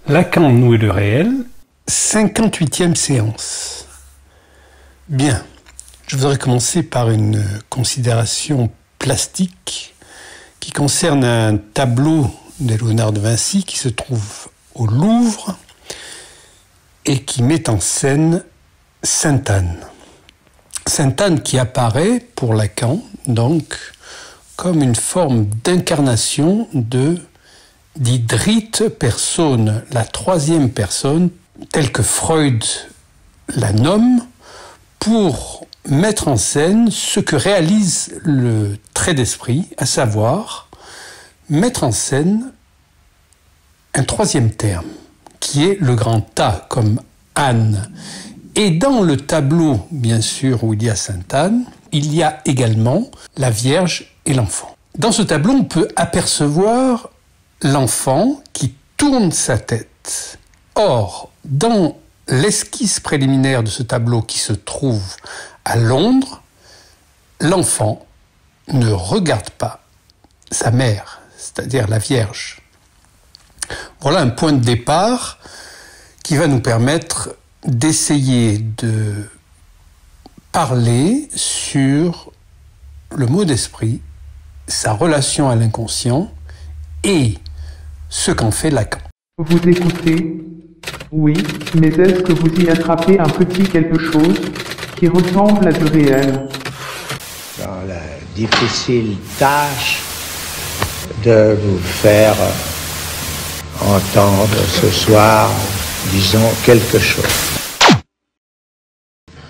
Lacan, nous et le réel. 58e séance. Bien, je voudrais commencer par une considération plastique qui concerne un tableau de Léonard de Vinci qui se trouve au Louvre et qui met en scène Sainte Anne. Sainte Anne qui apparaît pour Lacan, donc, comme une forme d'incarnation d'Hydrite Personne, la troisième personne, telle que Freud la nomme, pour mettre en scène ce que réalise le trait d'esprit, à savoir mettre en scène un troisième terme, qui est le grand A, comme Anne. Et dans le tableau, bien sûr, où il y a Sainte Anne, il y a également la Vierge et l'enfant. Dans ce tableau, on peut apercevoir l'enfant qui tourne sa tête. Or, dans l'esquisse préliminaire de ce tableau qui se trouve à Londres, l'enfant ne regarde pas sa mère, c'est-à-dire la Vierge. Voilà un point de départ qui va nous permettre d'essayer de parler sur le mot d'esprit, sa relation à l'inconscient et ce qu'en fait Lacan. Vous écoutez? Oui, mais est-ce que vous y attrapez un petit quelque chose qui ressemble à du réel? Dans la difficile tâche de vous faire entendre ce soir, disons, quelque chose.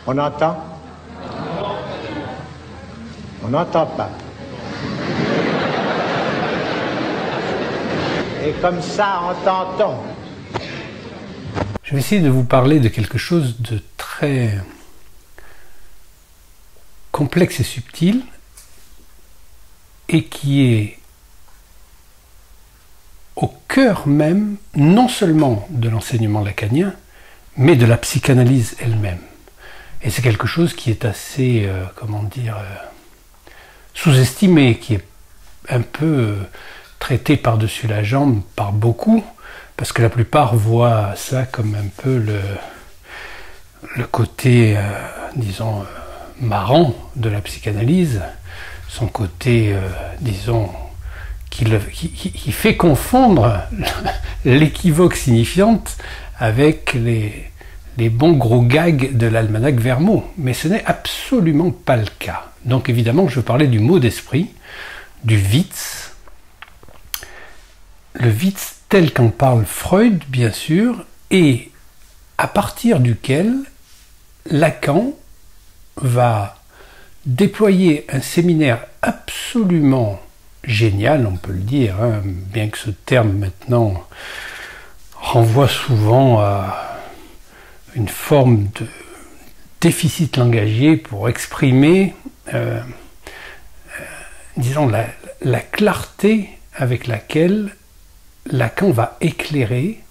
On entend? On n'entend pas. Et comme ça, entend-on. Je vais essayer de vous parler de quelque chose de très complexe et subtil et qui est au cœur même, non seulement de l'enseignement lacanien, mais de la psychanalyse elle-même. Et c'est quelque chose qui est assez, sous-estimé, qui est un peu traité par-dessus la jambe par beaucoup, parce que la plupart voient ça comme un peu le côté, marrant de la psychanalyse, son côté, qui fait confondre l'équivoque signifiante avec les bons gros gags de l'almanach Vermeaux. Mais ce n'est absolument pas le cas. Donc évidemment, je veux parler du mot d'esprit, du Witz. Le Witz tel qu'en parle Freud, bien sûr, et à partir duquel Lacan va déployer un séminaire absolument génial, on peut le dire, hein, bien que ce terme maintenant renvoie souvent à une forme de déficit langagier pour exprimer, la clarté avec laquelle Lacan va éclairer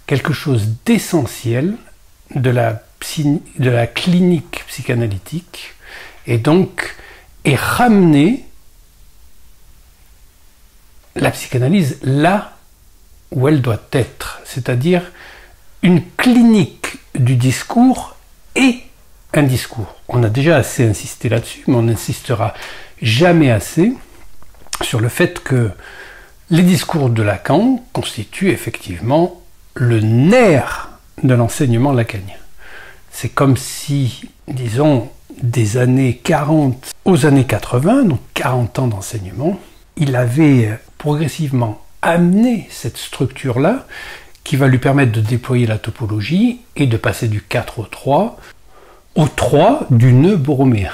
quelque chose d'essentiel de la clinique psychanalytique et donc ramener la psychanalyse là où elle doit être, c'est-à-dire une clinique du discours et un discours. On a déjà assez insisté là-dessus, mais on n'insistera jamais assez sur le fait que les discours de Lacan constituent effectivement le nerf de l'enseignement lacanien. C'est comme si, disons, des années 40 aux années 80, donc 40 ans d'enseignement, il avait progressivement amené cette structure-là qui va lui permettre de déployer la topologie et de passer du 4 au 3 du nœud borroméen.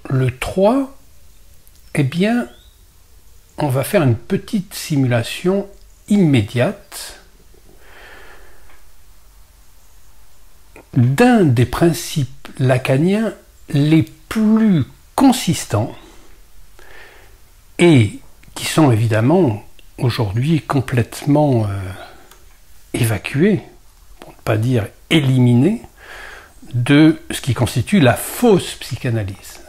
Le 3, eh bien, on va faire une petite simulation immédiate d'un des principes lacaniens les plus consistants et qui sont évidemment aujourd'hui complètement évacués, pour ne pas dire éliminés, de ce qui constitue la fausse psychanalyse.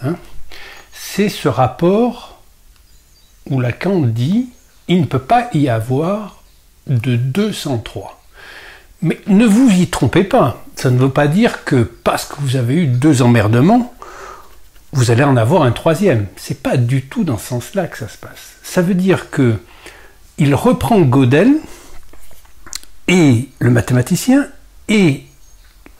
C'est ce rapport où Lacan dit il ne peut pas y avoir de 203. Mais ne vous y trompez pas, ça ne veut pas dire que parce que vous avez eu 2 emmerdements, vous allez en avoir un 3e. C'est pas du tout dans ce sens-là que ça se passe. Ça veut dire que il reprend Gödel, et le mathématicien, et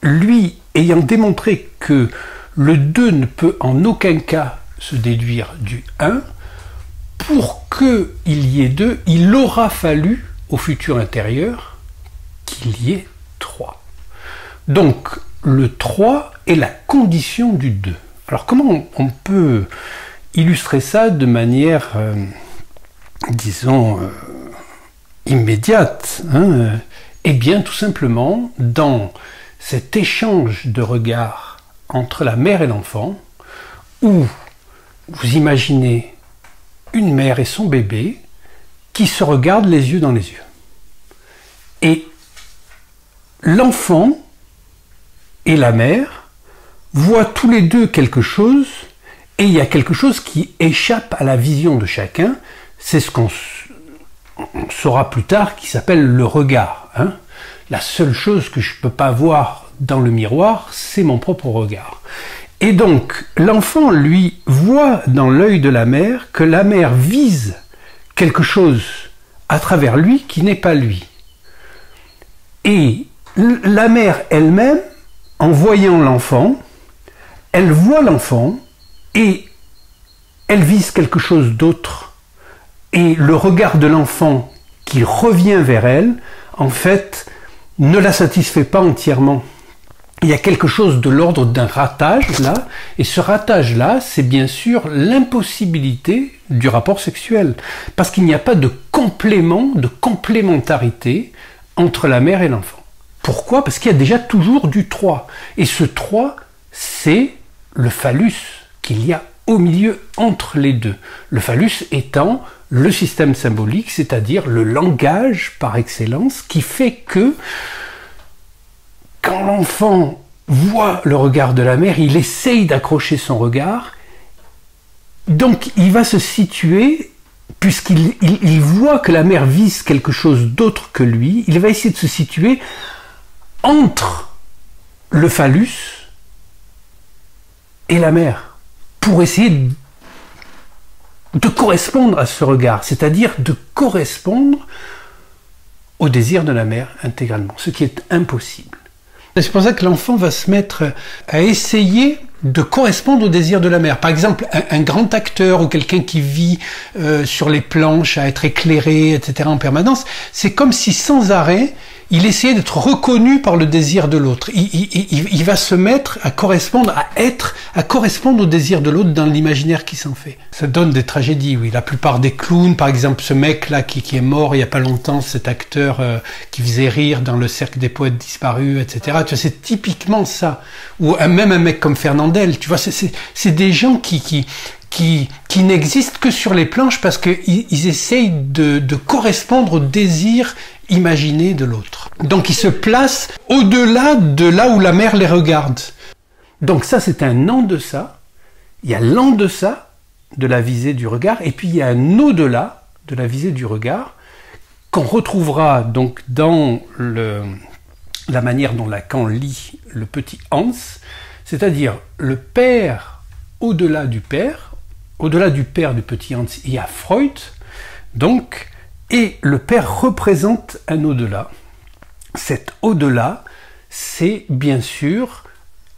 lui ayant démontré que le 2 ne peut en aucun cas se déduire du 1, pour qu'il y ait 2, il aura fallu au futur intérieur qu'il y ait 3. Donc le 3 est la condition du 2. Alors comment on peut illustrer ça de manière, disons, immédiate, hein? Eh bien tout simplement dans cet échange de regards entre la mère et l'enfant, où vous imaginez une mère et son bébé qui se regardent les yeux dans les yeux. Et l'enfant et la mère voient tous les deux quelque chose, et il y a quelque chose qui échappe à la vision de chacun. C'est ce qu'on saura plus tard, qui s'appelle le regard. Hein. La seule chose que je ne peux pas voir dans le miroir, c'est mon propre regard. Et donc, l'enfant, lui, voit dans l'œil de la mère que la mère vise quelque chose à travers lui qui n'est pas lui. Et la mère elle-même, en voyant l'enfant, elle voit l'enfant et elle vise quelque chose d'autre. Et le regard de l'enfant qui revient vers elle, en fait, ne la satisfait pas entièrement. Il y a quelque chose de l'ordre d'un ratage là, et ce ratage-là, c'est bien sûr l'impossibilité du rapport sexuel, parce qu'il n'y a pas de complément, de complémentarité entre la mère et l'enfant. Pourquoi? Parce qu'il y a déjà toujours du 3, et ce 3, c'est le phallus qu'il y a au milieu entre les deux. Le phallus étant le système symbolique, c'est-à-dire le langage par excellence, qui fait que quand l'enfant voit le regard de la mère, il essaye d'accrocher son regard, donc il va se situer, puisqu'il voit que la mère vise quelque chose d'autre que lui, il va essayer de se situer entre le phallus et la mère, pour essayer de correspondre à ce regard, c'est-à-dire de correspondre au désir de la mère intégralement, ce qui est impossible. C'est pour ça que l'enfant va se mettre à essayer de correspondre au désir de la mère. Par exemple, un grand acteur ou quelqu'un qui vit sur les planches à être éclairé, etc. en permanence, c'est comme si sans arrêt, il essayait d'être reconnu par le désir de l'autre. Il va se mettre à correspondre, à correspondre au désir de l'autre dans l'imaginaire qui s'en fait. Ça donne des tragédies, oui. La plupart des clowns, par exemple, ce mec-là qui est mort il y a pas longtemps, cet acteur qui faisait rire dans le cercle des poètes disparus, etc. Tu vois, c'est typiquement ça. Ou même un mec comme Fernandel, tu vois, c'est des gens qui n'existent que sur les planches parce qu'ils essayent de correspondre au désir imaginé de l'autre. Donc ils se placent au-delà de là où la mère les regarde. Donc ça, c'est un en-deçà. Il y a l'en-deçà de la visée du regard, et puis il y a un au-delà de la visée du regard, qu'on retrouvera donc dans la manière dont Lacan lit le petit Hans, c'est-à-dire le père au-delà du père du petit Hans, il y a Freud, donc, et le père représente un au-delà. Cet au-delà, c'est bien sûr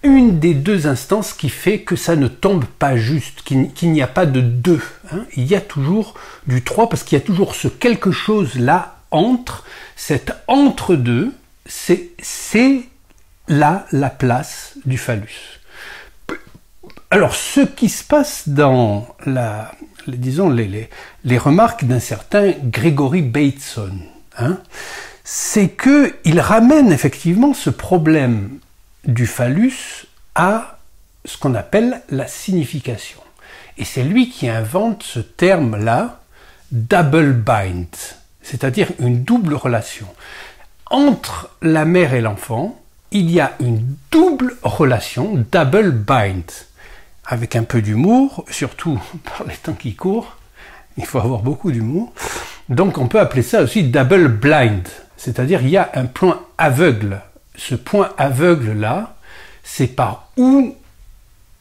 une des deux instances qui fait que ça ne tombe pas juste, qu'il n'y a pas de deux. Hein. Il y a toujours du 3 parce qu'il y a toujours ce quelque chose là entre, cet entre-deux, c'est là la place du phallus. Alors, ce qui se passe dans les remarques d'un certain Gregory Bateson, hein, c'est qu'il ramène effectivement ce problème du phallus à ce qu'on appelle la signification. Et c'est lui qui invente ce terme-là, double bind, c'est-à-dire une double relation. Entre la mère et l'enfant, il y a une double relation, double bind. Avec un peu d'humour, surtout par les temps qui courent, il faut avoir beaucoup d'humour. Donc on peut appeler ça aussi double blind, c'est-à-dire il y a un point aveugle. Ce point aveugle-là, c'est par où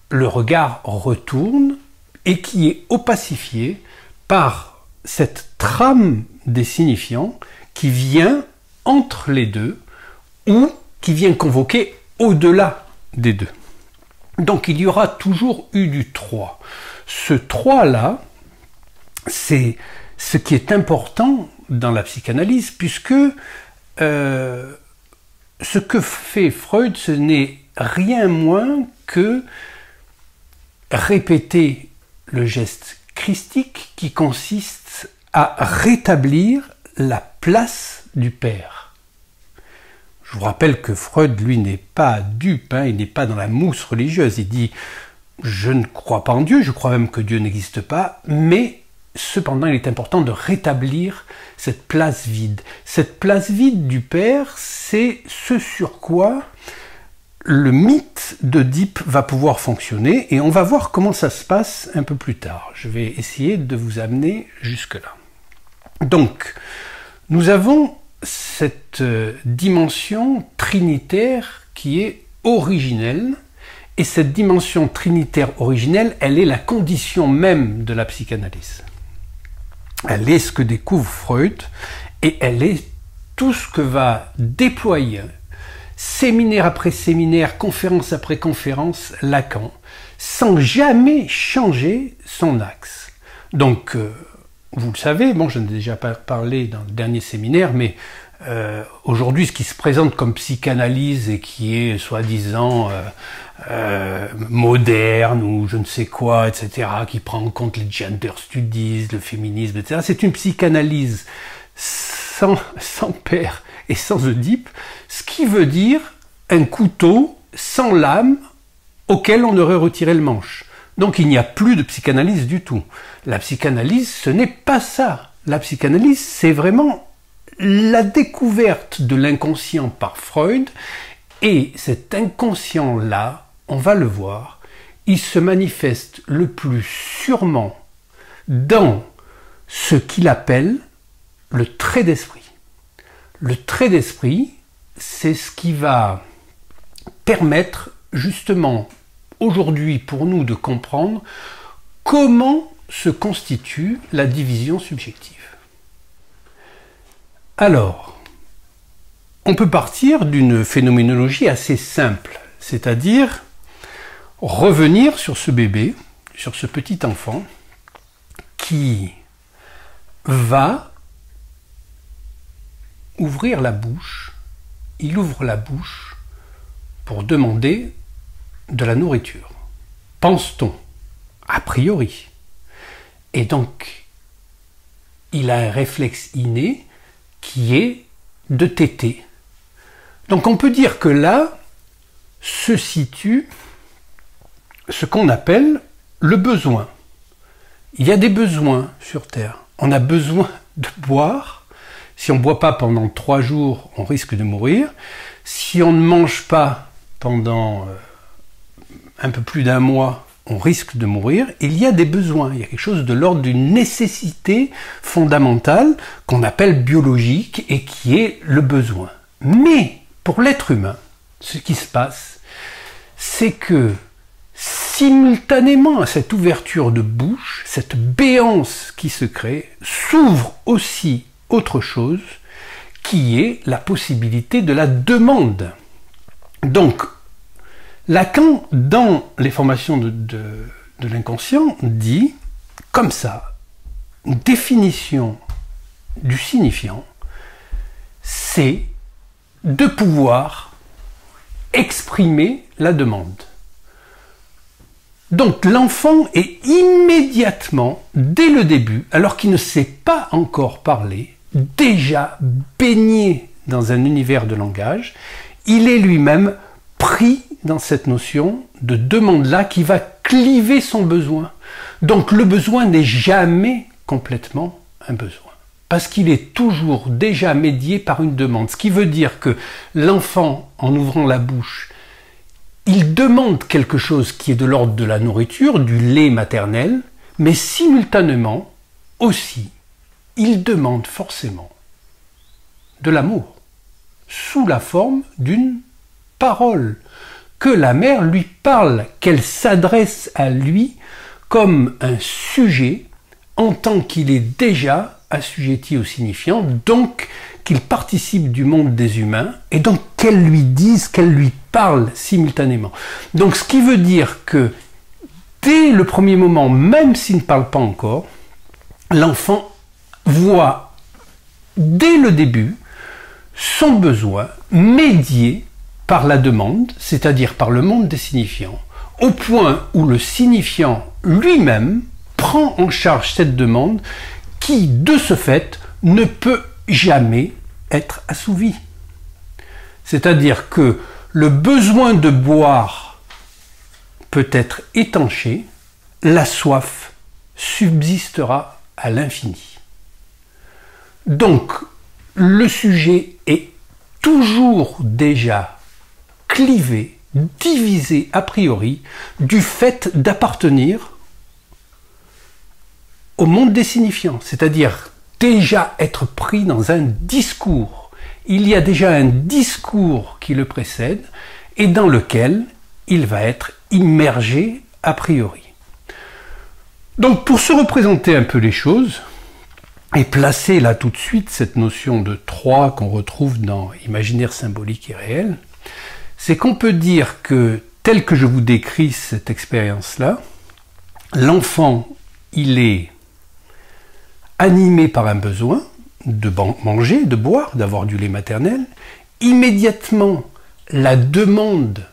le regard retourne et qui est opacifié par cette trame des signifiants qui vient entre les deux ou qui vient convoquer au-delà des deux. Donc il y aura toujours eu du 3. Ce 3-là, c'est ce qui est important dans la psychanalyse, puisque ce que fait Freud, ce n'est rien moins que répéter le geste christique qui consiste à rétablir la place du père. Je vous rappelle que Freud, lui, n'est pas dupe, il n'est pas dans la mousse religieuse. Il dit « Je ne crois pas en Dieu, je crois même que Dieu n'existe pas, mais cependant, il est important de rétablir cette place vide. » Cette place vide du père, c'est ce sur quoi le mythe d'Oedipe va pouvoir fonctionner, et on va voir comment ça se passe un peu plus tard. Je vais essayer de vous amener jusque-là. Donc, nous avons cette dimension trinitaire qui est originelle, et cette dimension trinitaire originelle, elle est la condition même de la psychanalyse. Elle est ce que découvre Freud, et elle est tout ce que va déployer séminaire après séminaire, conférence après conférence, Lacan, sans jamais changer son axe. Donc, vous le savez, bon, j'en ai déjà parlé dans le dernier séminaire, mais aujourd'hui, ce qui se présente comme psychanalyse et qui est soi-disant moderne ou je ne sais quoi, etc., qui prend en compte les gender studies, le féminisme, etc., c'est une psychanalyse sans père et sans Oedipe, ce qui veut dire un couteau sans lame auquel on aurait retiré le manche. Donc il n'y a plus de psychanalyse du tout. La psychanalyse, ce n'est pas ça. La psychanalyse, c'est vraiment la découverte de l'inconscient par Freud, et cet inconscient-là, on va le voir, il se manifeste le plus sûrement dans ce qu'il appelle le trait d'esprit. Le trait d'esprit, c'est ce qui va permettre justement aujourd'hui pour nous de comprendre comment se constitue la division subjective. Alors, on peut partir d'une phénoménologie assez simple, c'est-à-dire revenir sur ce bébé, sur ce petit enfant qui va ouvrir la bouche. Il ouvre la bouche pour demander de la nourriture. Pense-t-on, a priori. Et donc, il a un réflexe inné qui est de téter. Donc on peut dire que là se situe ce qu'on appelle le besoin. Il y a des besoins sur Terre. On a besoin de boire. Si on ne boit pas pendant 3 jours, on risque de mourir. Si on ne mange pas pendant un peu plus d'1 mois, on risque de mourir. Il y a des besoins. Il y a quelque chose de l'ordre d'une nécessité fondamentale qu'on appelle biologique et qui est le besoin. Mais pour l'être humain, ce qui se passe, c'est que simultanément à cette ouverture de bouche, cette béance qui se crée, s'ouvre aussi autre chose qui est la possibilité de la demande. Donc, Lacan, dans les formations de l'inconscient, dit comme ça, une définition du signifiant, c'est de pouvoir exprimer la demande. Donc l'enfant est immédiatement, dès le début, alors qu'il ne sait pas encore parler, déjà baigné dans un univers de langage, il est lui-même pris dans cette notion de demande-là qui va cliver son besoin. Donc le besoin n'est jamais complètement un besoin, parce qu'il est toujours déjà médié par une demande. Ce qui veut dire que l'enfant, en ouvrant la bouche, il demande quelque chose qui est de l'ordre de la nourriture, du lait maternel, mais simultanément aussi, il demande forcément de l'amour, sous la forme d'une parole, que la mère lui parle, qu'elle s'adresse à lui comme un sujet, en tant qu'il est déjà assujetti au signifiant, donc qu'il participe du monde des humains, et donc qu'elle lui dise, qu'elle lui parle simultanément. Donc ce qui veut dire que dès le premier moment, même s'il ne parle pas encore, l'enfant voit dès le début son besoin médié par la demande, c'est-à-dire par le monde des signifiants, au point où le signifiant lui-même prend en charge cette demande qui, de ce fait, ne peut jamais être assouvi. C'est-à-dire que le besoin de boire peut être étanché, la soif subsistera à l'infini. Donc, le sujet est toujours déjà clivé, divisé a priori, du fait d'appartenir au monde des signifiants, c'est-à-dire déjà être pris dans un discours. Il y a déjà un discours qui le précède et dans lequel il va être immergé a priori. Donc pour se représenter un peu les choses et placer là tout de suite cette notion de trois qu'on retrouve dans imaginaire symbolique et réel, c'est qu'on peut dire que tel que je vous décris cette expérience-là, l'enfant, il est animé par un besoin de manger, de boire, d'avoir du lait maternel. Immédiatement, la demande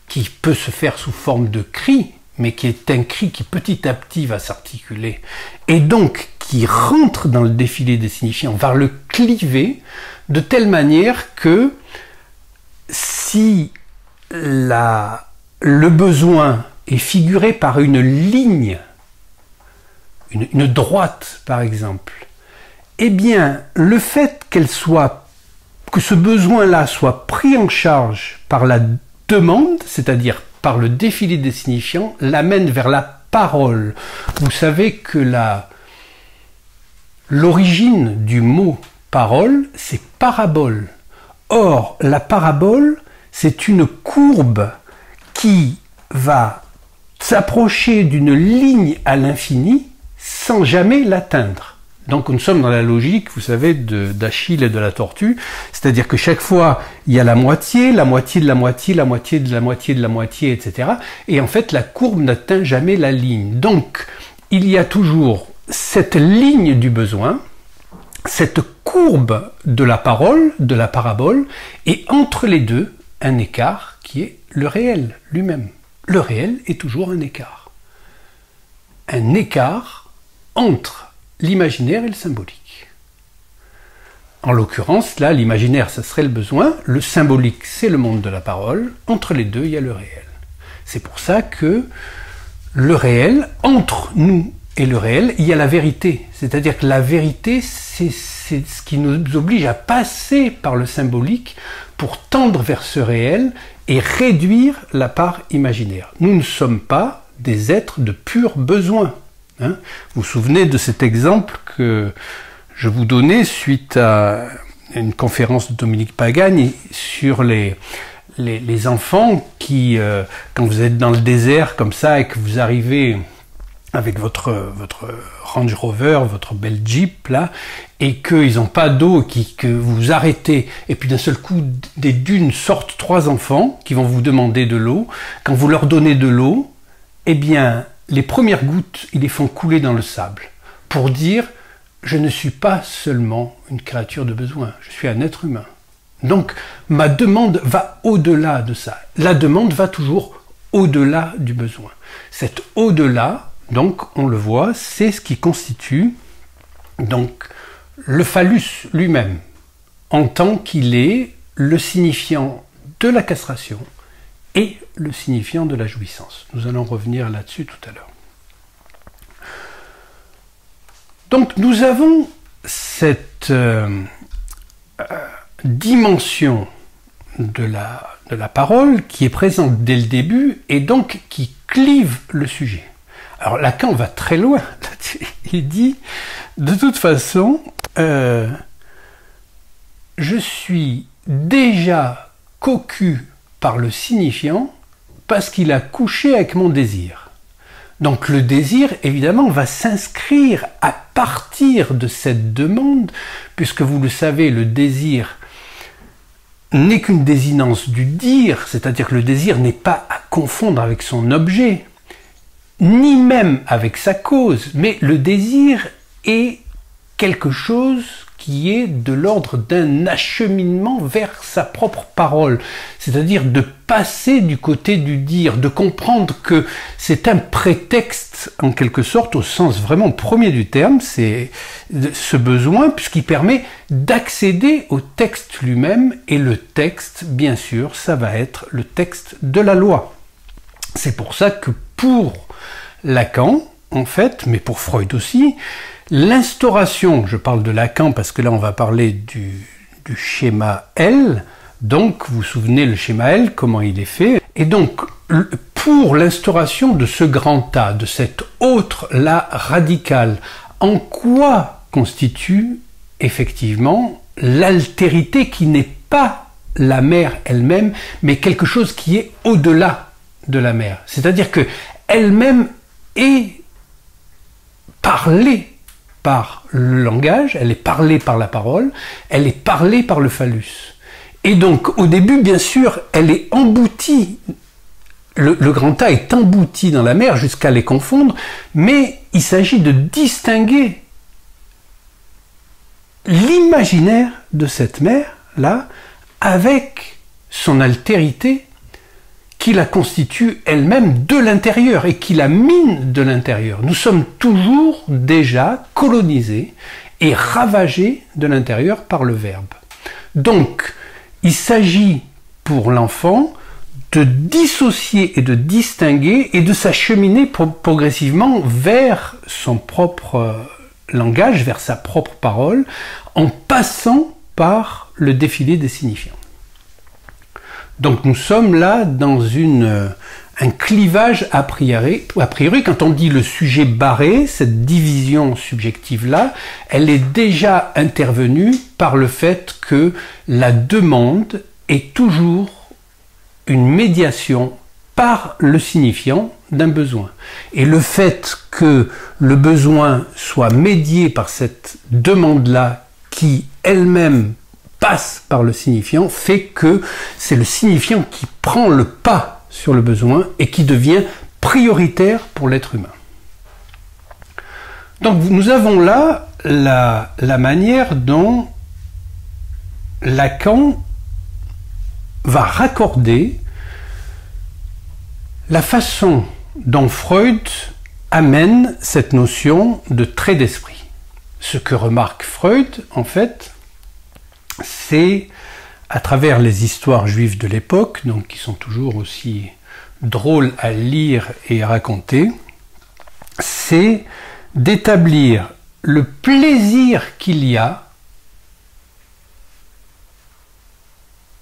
qui peut se faire sous forme de cri, mais qui est un cri qui petit à petit va s'articuler, et donc qui rentre dans le défilé des signifiants, va le cliver de telle manière que si le besoin est figuré par une ligne, une droite par exemple, eh bien le fait que ce besoin-là soit pris en charge par la demande, c'est-à-dire par le défilé des signifiants, l'amène vers la parole. Vous savez que l'origine du mot parole, c'est parabole. Or, la parabole, c'est une courbe qui va s'approcher d'une ligne à l'infini sans jamais l'atteindre. Donc nous sommes dans la logique, vous savez, d'Achille et de la tortue, c'est-à-dire que chaque fois, il y a la moitié de la moitié, la moitié de la moitié de la moitié, etc. Et en fait, la courbe n'atteint jamais la ligne. Donc, il y a toujours cette ligne du besoin, cette courbe de la parole, de la parabole, et entre les deux, un écart qui est le réel lui-même. Le réel est toujours un écart. Un écart entre l'imaginaire et le symbolique. En l'occurrence, là, l'imaginaire, ça serait le besoin, le symbolique, c'est le monde de la parole, entre les deux, il y a le réel. C'est pour ça que le réel, entre nous et le réel, il y a la vérité. C'est-à-dire que la vérité, c'est ce qui nous oblige à passer par le symbolique pour tendre vers ce réel et réduire la part imaginaire. Nous ne sommes pas des êtres de pur besoin. Vous vous souvenez de cet exemple que je vous donnais suite à une conférence de Dominique Pagagne sur les enfants qui, quand vous êtes dans le désert comme ça et que vous arrivez avec votre Range Rover, votre belle Jeep là, et qu'ils n'ont pas d'eau, que vous arrêtez, et puis d'un seul coup des dunes sortent 3 enfants qui vont vous demander de l'eau. Quand vous leur donnez de l'eau, eh bien les premières gouttes, ils les font couler dans le sable pour dire « je ne suis pas seulement une créature de besoin, je suis un être humain ». Donc ma demande va au-delà de ça. La demande va toujours au-delà du besoin. Cet au-delà, donc on le voit, c'est ce qui constitue donc le phallus lui-même, en tant qu'il est le signifiant de la castration et le signifiant de la jouissance. Nous allons revenir là-dessus tout à l'heure. Donc nous avons cette dimension de la parole qui est présente dès le début et donc qui clive le sujet. Alors Lacan va très loin. Il dit, de toute façon, je suis déjà cocu par le signifiant parce qu'il a couché avec mon désir. Donc le désir, évidemment, va s'inscrire à partir de cette demande, puisque vous le savez, le désir n'est qu'une désinence du dire, c'est-à-dire que le désir n'est pas à confondre avec son objet, ni même avec sa cause, mais le désir est quelque chose qui est de l'ordre d'un acheminement vers sa propre parole, c'est-à-dire de passer du côté du dire, de comprendre que c'est un prétexte en quelque sorte au sens vraiment premier du terme, c'est ce besoin puisqu'il permet d'accéder au texte lui-même, et le texte, bien sûr, ça va être le texte de la loi. C'est pour ça que pour Lacan, en fait, mais pour Freud aussi, l'instauration, je parle de Lacan parce que là on va parler du schéma L, donc vous vous souvenez le schéma L, comment il est fait, et donc pour l'instauration de ce grand A, de cet autre-là radical, en quoi constitue effectivement l'altérité qui n'est pas la mère elle-même, mais quelque chose qui est au-delà de la mère, c'est-à-dire que elle-même est parlée par le langage, elle est parlée par la parole, elle est parlée par le phallus. Et donc, au début, bien sûr, elle est emboutie, le grand A est embouti dans la mer jusqu'à les confondre, mais il s'agit de distinguer l'imaginaire de cette mer-là avec son altérité qui la constitue elle-même de l'intérieur et qui la mine de l'intérieur. Nous sommes toujours déjà colonisés et ravagés de l'intérieur par le verbe. Donc, il s'agit pour l'enfant de dissocier et de distinguer et de s'acheminer progressivement vers son propre langage, vers sa propre parole, en passant par le défilé des signifiants. Donc nous sommes là dans un clivage a priori. Quand on dit le sujet barré, cette division subjective-là, elle est déjà intervenue par le fait que la demande est toujours une médiation par le signifiant d'un besoin. Et le fait que le besoin soit médié par cette demande-là qui elle-même passe par le signifiant, fait que c'est le signifiant qui prend le pas sur le besoin et qui devient prioritaire pour l'être humain. Donc nous avons là la manière dont Lacan va raccorder la façon dont Freud amène cette notion de trait d'esprit. Ce que remarque Freud, en fait, c'est à travers les histoires juives de l'époque, donc qui sont toujours aussi drôles à lire et à raconter, c'est d'établir le plaisir qu'il y a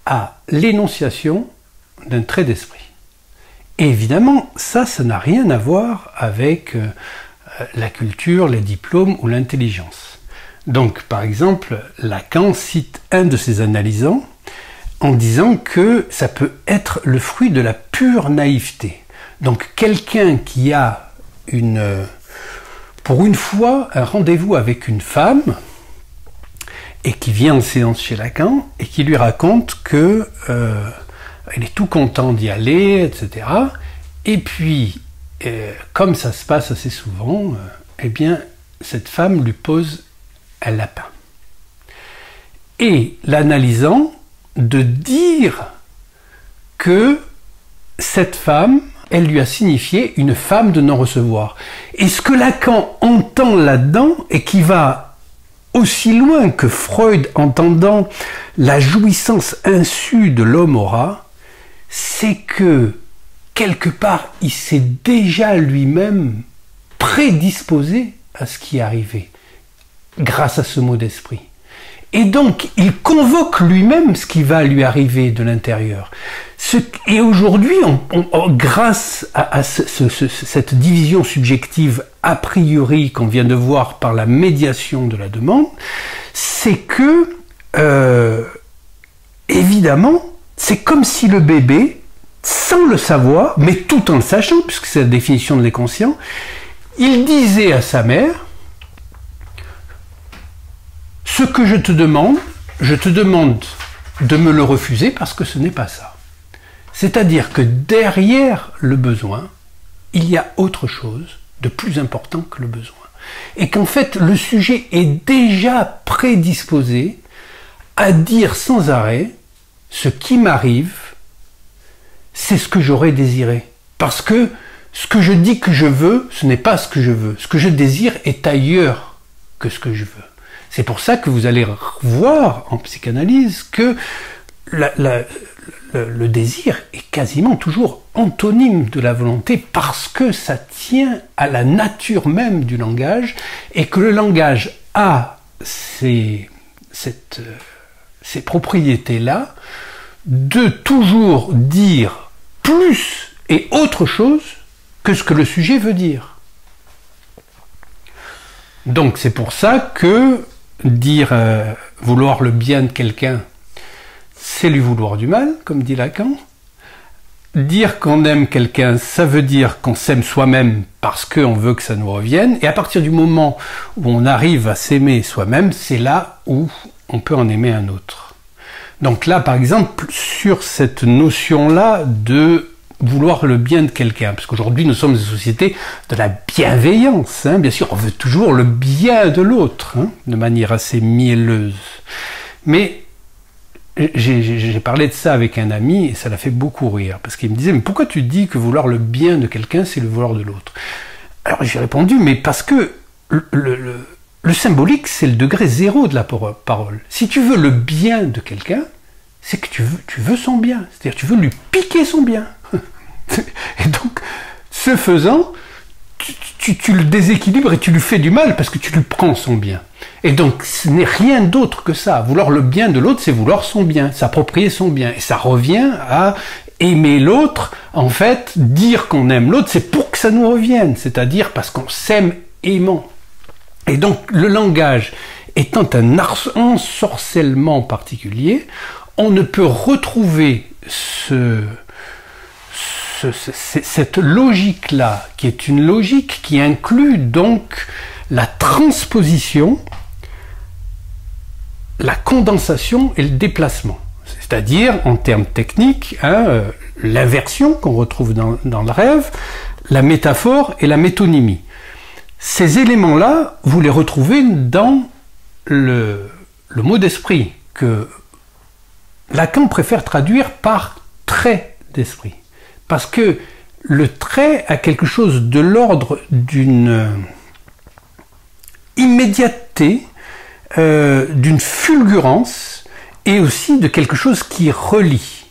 à l'énonciation d'un trait d'esprit. Et évidemment, ça n'a rien à voir avec la culture, les diplômes ou l'intelligence. Donc, par exemple, Lacan cite un de ses analysants en disant que ça peut être le fruit de la pure naïveté. Donc, quelqu'un qui a pour une fois un rendez-vous avec une femme et qui vient en séance chez Lacan et qui lui raconte que il est tout content d'y aller, etc. Et puis, comme ça se passe assez souvent, eh bien, cette femme lui pose un lapin. Et l'analysant de dire que cette femme, elle lui a signifié une femme de non-recevoir. Et ce que Lacan entend là-dedans, et qui va aussi loin que Freud entendant la jouissance insu de l'homme aura, c'est que, quelque part, il s'est déjà lui-même prédisposé à ce qui est arrivé, grâce à ce mot d'esprit. Et donc, il convoque lui-même ce qui va lui arriver de l'intérieur. Et aujourd'hui, grâce à cette division subjective a priori qu'on vient de voir par la médiation de la demande, c'est que, évidemment, c'est comme si le bébé, sans le savoir, mais tout en le sachant, puisque c'est la définition de l'inconscient, il disait à sa mère, ce que je te demande de me le refuser parce que ce n'est pas ça. C'est-à-dire que derrière le besoin, il y a autre chose de plus important que le besoin. Et qu'en fait, le sujet est déjà prédisposé à dire sans arrêt, ce qui m'arrive, c'est ce que j'aurais désiré. Parce que ce que je dis que je veux, ce n'est pas ce que je veux. Ce que je désire est ailleurs que ce que je veux. C'est pour ça que vous allez voir en psychanalyse que le désir est quasiment toujours antonyme de la volonté parce que ça tient à la nature même du langage et que le langage a ces propriétés-là de toujours dire plus et autre chose que ce que le sujet veut dire. Donc c'est pour ça que dire vouloir le bien de quelqu'un, c'est lui vouloir du mal, comme dit Lacan. Dire qu'on aime quelqu'un, ça veut dire qu'on s'aime soi-même parce qu'on veut que ça nous revienne. Et à partir du moment où on arrive à s'aimer soi-même, c'est là où on peut en aimer un autre. Donc là, par exemple, sur cette notion-là de vouloir le bien de quelqu'un, parce qu'aujourd'hui nous sommes des sociétés de la bienveillance, hein. Bien sûr on veut toujours le bien de l'autre, hein, de manière assez mielleuse, mais j'ai parlé de ça avec un ami et ça l'a fait beaucoup rire, parce qu'il me disait mais pourquoi tu dis que vouloir le bien de quelqu'un c'est le vouloir de l'autre? Alors j'ai répondu mais parce que le symbolique c'est le degré zéro de la parole. Si tu veux le bien de quelqu'un, c'est que tu veux son bien, c'est-à-dire tu veux lui piquer son bien. Et donc, ce faisant, tu le déséquilibres et tu lui fais du mal parce que tu lui prends son bien. Et donc, ce n'est rien d'autre que ça. Vouloir le bien de l'autre, c'est vouloir son bien, s'approprier son bien. Et ça revient à aimer l'autre. En fait, dire qu'on aime l'autre, c'est pour que ça nous revienne. C'est-à-dire parce qu'on s'aime aimant. Et donc, le langage étant un ensorcellement particulier, on ne peut retrouver cette logique-là, qui est une logique qui inclut donc la transposition, la condensation et le déplacement. C'est-à-dire, en termes techniques, hein, l'inversion qu'on retrouve dans le rêve, la métaphore et la métonymie. Ces éléments-là, vous les retrouvez dans le mot d'esprit, que Lacan préfère traduire par trait d'esprit. Parce que le trait a quelque chose de l'ordre d'une immédiateté, d'une fulgurance, et aussi de quelque chose qui relie.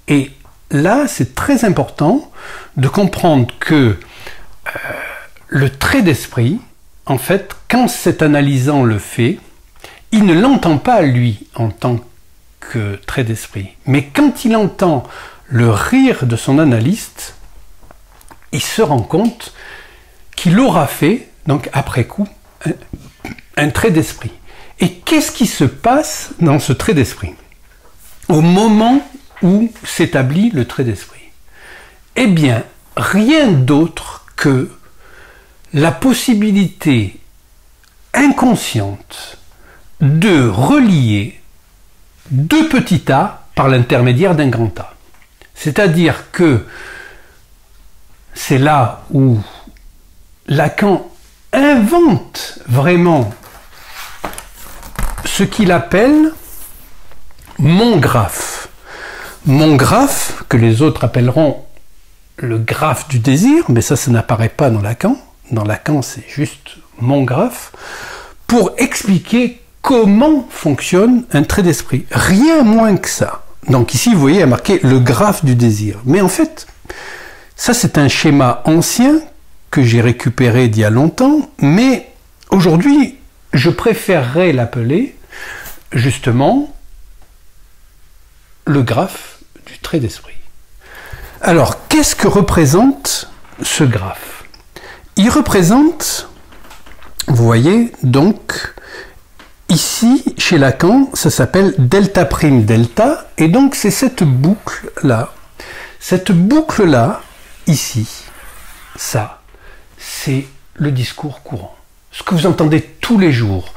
Et là, c'est très important de comprendre que le trait d'esprit, en fait, quand cet analysant le fait, il ne l'entend pas, lui, en tant que trait d'esprit. Mais quand il entend le rire de son analyste, il se rend compte qu'il aura fait, donc après coup, un trait d'esprit. Et qu'est-ce qui se passe dans ce trait d'esprit au moment où s'établit le trait d'esprit? Eh bien, rien d'autre que la possibilité inconsciente de relier deux petits A par l'intermédiaire d'un grand A. C'est-à-dire que c'est là où Lacan invente vraiment ce qu'il appelle mon graphe. Mon graphe, que les autres appelleront le graphe du désir, mais ça n'apparaît pas dans Lacan. Dans Lacan, c'est juste mon graphe, pour expliquer comment fonctionne un trait d'esprit. Rien moins que ça. Donc ici, vous voyez, il y a marqué le graphe du désir. Mais en fait, ça c'est un schéma ancien que j'ai récupéré d'il y a longtemps, mais aujourd'hui, je préférerais l'appeler justement le graphe du trait d'esprit. Alors, qu'est-ce que représente ce graphe? il représente, vous voyez, donc, ici, chez Lacan, ça s'appelle delta prime delta, et donc c'est cette boucle-là. Cette boucle-là, ici, ça, c'est le discours courant. Ce que vous entendez tous les jours,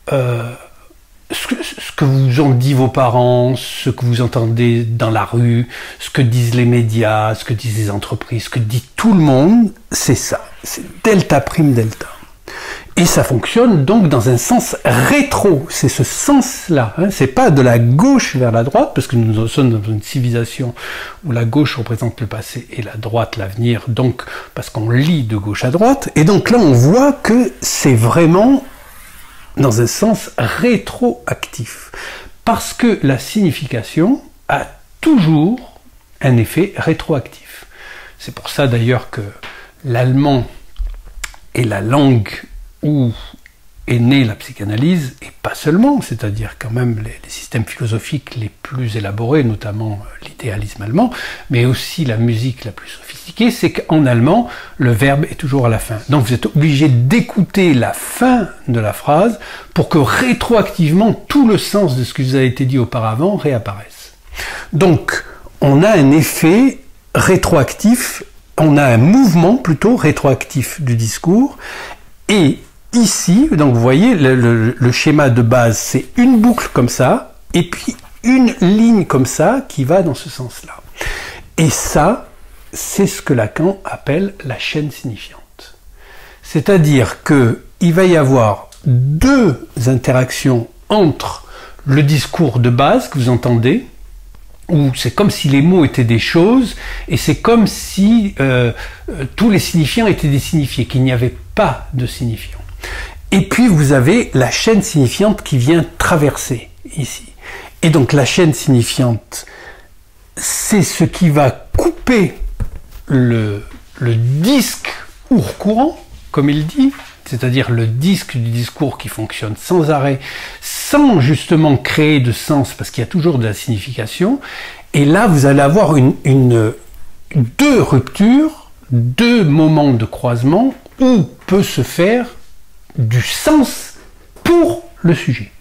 ce que vous ont dit vos parents, ce que vous entendez dans la rue, ce que disent les médias, ce que disent les entreprises, ce que dit tout le monde, c'est ça. C'est delta prime delta. Et ça fonctionne donc dans un sens rétro. C'est ce sens-là. Hein. C'est pas de la gauche vers la droite, parce que nous sommes dans une civilisation où la gauche représente le passé et la droite l'avenir, donc parce qu'on lit de gauche à droite. Et donc là, on voit que c'est vraiment dans un sens rétroactif. Parce que la signification a toujours un effet rétroactif. C'est pour ça d'ailleurs que l'allemand est la langue où est née la psychanalyse, et pas seulement, c'est-à-dire quand même les systèmes philosophiques les plus élaborés, notamment l'idéalisme allemand, mais aussi la musique la plus sophistiquée, c'est qu'en allemand, le verbe est toujours à la fin. Donc vous êtes obligé d'écouter la fin de la phrase pour que rétroactivement tout le sens de ce qui vous a été dit auparavant réapparaisse. Donc on a un effet rétroactif, on a un mouvement plutôt rétroactif du discours, et ici, donc vous voyez, le schéma de base, c'est une boucle comme ça, et puis une ligne comme ça qui va dans ce sens-là. Et ça, c'est ce que Lacan appelle la chaîne signifiante. C'est-à-dire qu'il va y avoir deux interactions entre le discours de base que vous entendez, où c'est comme si les mots étaient des choses, et c'est comme si tous les signifiants étaient des signifiés, qu'il n'y avait pas de signifiants. Et puis vous avez la chaîne signifiante qui vient traverser ici. Et donc la chaîne signifiante, c'est ce qui va couper le disque courant, comme il dit, c'est-à-dire le disque du discours qui fonctionne sans arrêt, sans justement créer de sens, parce qu'il y a toujours de la signification. Et là, vous allez avoir deux ruptures, deux moments de croisement où peut se faire du sens pour le sujet.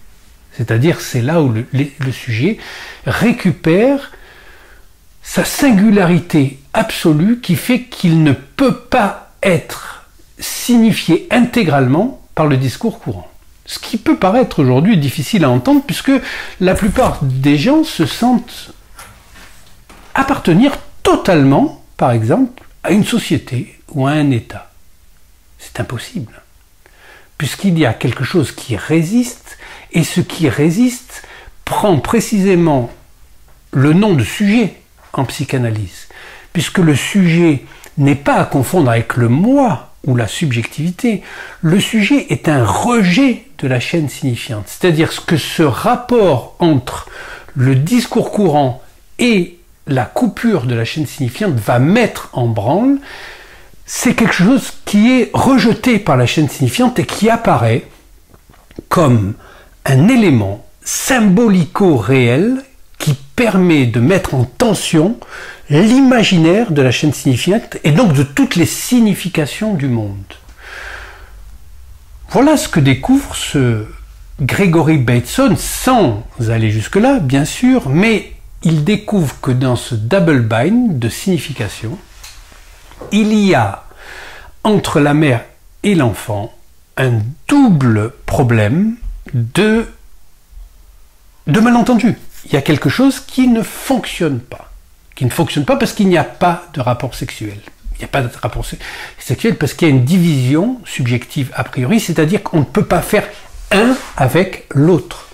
C'est-à-dire, c'est là où le sujet récupère sa singularité absolue qui fait qu'il ne peut pas être signifié intégralement par le discours courant. Ce qui peut paraître aujourd'hui difficile à entendre puisque la plupart des gens se sentent appartenir totalement, par exemple, à une société ou à un État. C'est impossible. Puisqu'il y a quelque chose qui résiste, et ce qui résiste prend précisément le nom de sujet en psychanalyse, puisque le sujet n'est pas à confondre avec le moi ou la subjectivité. Le sujet est un rejet de la chaîne signifiante, c'est-à-dire que ce rapport entre le discours courant et la coupure de la chaîne signifiante va mettre en branle. C'est quelque chose qui est rejeté par la chaîne signifiante et qui apparaît comme un élément symbolico-réel qui permet de mettre en tension l'imaginaire de la chaîne signifiante et donc de toutes les significations du monde. Voilà ce que découvre ce Gregory Bateson, sans aller jusque-là, bien sûr, mais il découvre que dans ce double bind de signification, il y a entre la mère et l'enfant un double problème de malentendu. Il y a quelque chose qui ne fonctionne pas. Qui ne fonctionne pas parce qu'il n'y a pas de rapport sexuel. Il n'y a pas de rapport sexuel parce qu'il y a une division subjective a priori, c'est-à-dire qu'on ne peut pas faire un avec l'autre.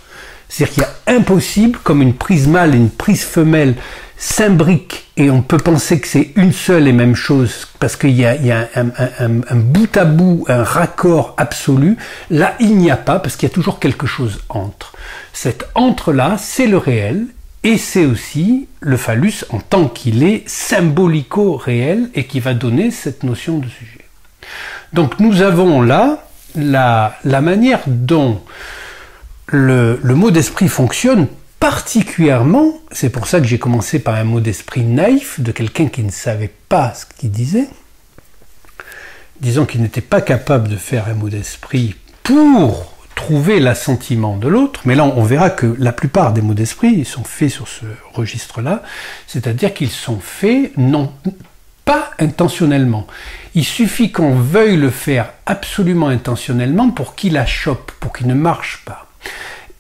C'est-à-dire qu'il y a impossible, comme une prise mâle et une prise femelle s'imbriquent et on peut penser que c'est une seule et même chose parce qu'il y a un bout à bout, un raccord absolu. Là, il n'y a pas parce qu'il y a toujours quelque chose entre. Cet entre-là, c'est le réel et c'est aussi le phallus en tant qu'il est symbolico-réel et qui va donner cette notion de sujet. Donc nous avons là la manière dont le mot d'esprit fonctionne particulièrement, c'est pour ça que j'ai commencé par un mot d'esprit naïf, de quelqu'un qui ne savait pas ce qu'il disait, disons qu'il n'était pas capable de faire un mot d'esprit pour trouver l'assentiment de l'autre, mais là on verra que la plupart des mots d'esprit sont faits sur ce registre-là, c'est-à-dire qu'ils sont faits non pas intentionnellement. Il suffit qu'on veuille le faire absolument intentionnellement pour qu'il achoppe, pour qu'il ne marche pas.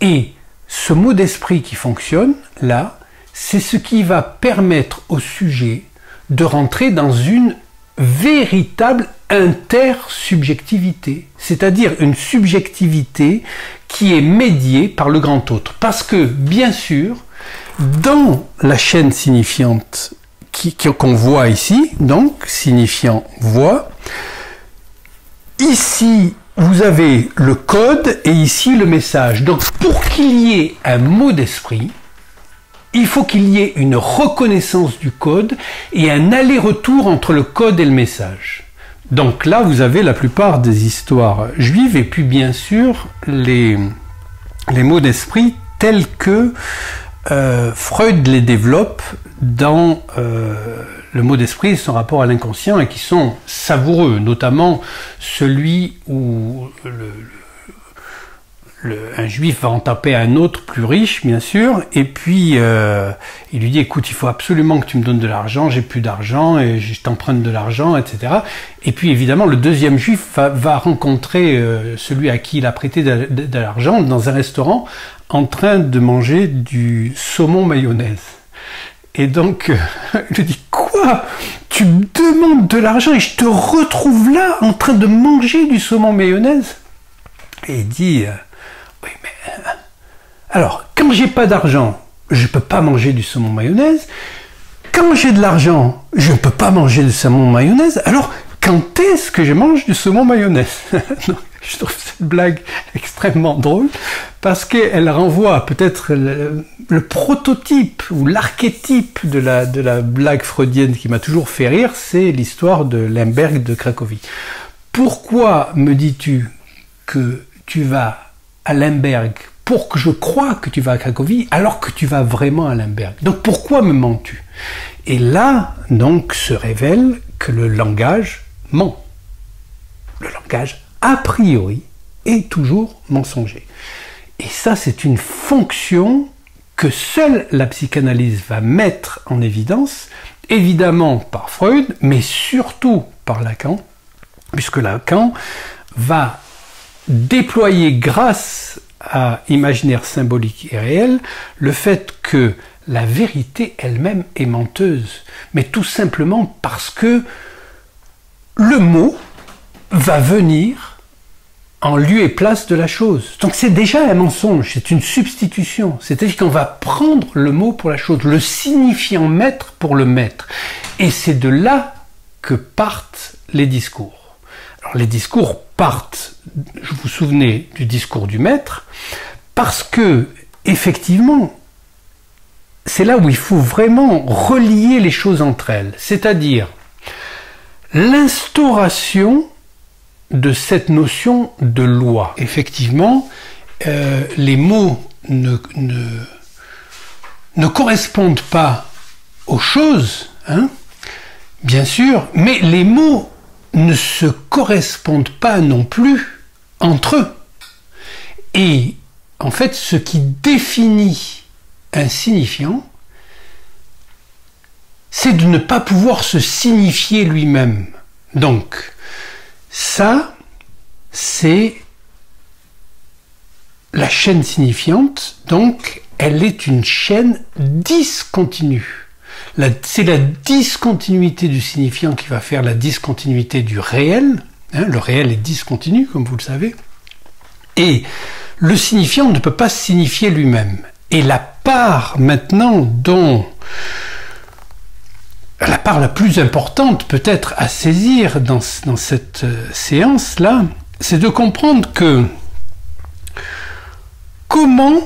Et ce mot d'esprit qui fonctionne, là, c'est ce qui va permettre au sujet de rentrer dans une véritable intersubjectivité, c'est-à-dire une subjectivité qui est médiée par le grand autre. Parce que, bien sûr, dans la chaîne signifiante qu'on voit ici, donc signifiant voix, ici vous avez le code et ici le message. Donc pour qu'il y ait un mot d'esprit, il faut qu'il y ait une reconnaissance du code et un aller-retour entre le code et le message. Donc là, vous avez la plupart des histoires juives et puis bien sûr les mots d'esprit tels que Freud les développe dans le mot d'esprit et son rapport à l'inconscient et qui sont savoureux, notamment celui où un juif va en taper un autre plus riche, bien sûr, et puis il lui dit, écoute, il faut absolument que tu me donnes de l'argent, j'ai plus d'argent, et je t'emprunte de l'argent, etc. Et puis évidemment, le deuxième juif va rencontrer celui à qui il a prêté de l'argent dans un restaurant en train de manger du saumon mayonnaise. Et donc, il lui dit, quoi? Tu me demandes de l'argent et je te retrouve là en train de manger du saumon mayonnaise? Et il dit, oui, mais alors, quand j'ai pas d'argent, je peux pas manger du saumon mayonnaise. Quand j'ai de l'argent, je ne peux pas manger du saumon mayonnaise. Alors, quand est-ce que je mange du saumon mayonnaise? Je trouve cette blague extrêmement drôle parce qu'elle renvoie peut-être le prototype ou l'archétype de la blague freudienne qui m'a toujours fait rire, c'est l'histoire de Lemberg de Cracovie. Pourquoi me dis-tu que tu vas à Lemberg pour que je croie que tu vas à Cracovie alors que tu vas vraiment à Lemberg? Donc pourquoi me mens-tu? Et là, donc, se révèle que le langage ment. Le langage a priori, est toujours mensonger. Et ça, c'est une fonction que seule la psychanalyse va mettre en évidence, évidemment par Freud, mais surtout par Lacan, puisque Lacan va déployer, grâce à imaginaire symbolique et réel, le fait que la vérité elle-même est menteuse, mais tout simplement parce que le mot va venir en lieu et place de la chose. Donc c'est déjà un mensonge, c'est une substitution. C'est-à-dire qu'on va prendre le mot pour la chose, le signifiant maître pour le maître. Et c'est de là que partent les discours. Alors les discours partent, je vous souvenez, du discours du maître, parce que, effectivement, c'est là où il faut vraiment relier les choses entre elles. C'est-à-dire l'instauration de cette notion de loi. Effectivement, les mots ne correspondent pas aux choses, hein, bien sûr, mais les mots ne se correspondent pas non plus entre eux. Et en fait, ce qui définit un signifiant, c'est de ne pas pouvoir se signifier lui-même. Donc, ça, c'est la chaîne signifiante, donc elle est une chaîne discontinue. C'est la discontinuité du signifiant qui va faire la discontinuité du réel. Hein, le réel est discontinu, comme vous le savez. Et le signifiant ne peut pas se signifier lui-même. Et la part maintenant dont... La part la plus importante peut-être à saisir dans cette séance-là, c'est de comprendre que comment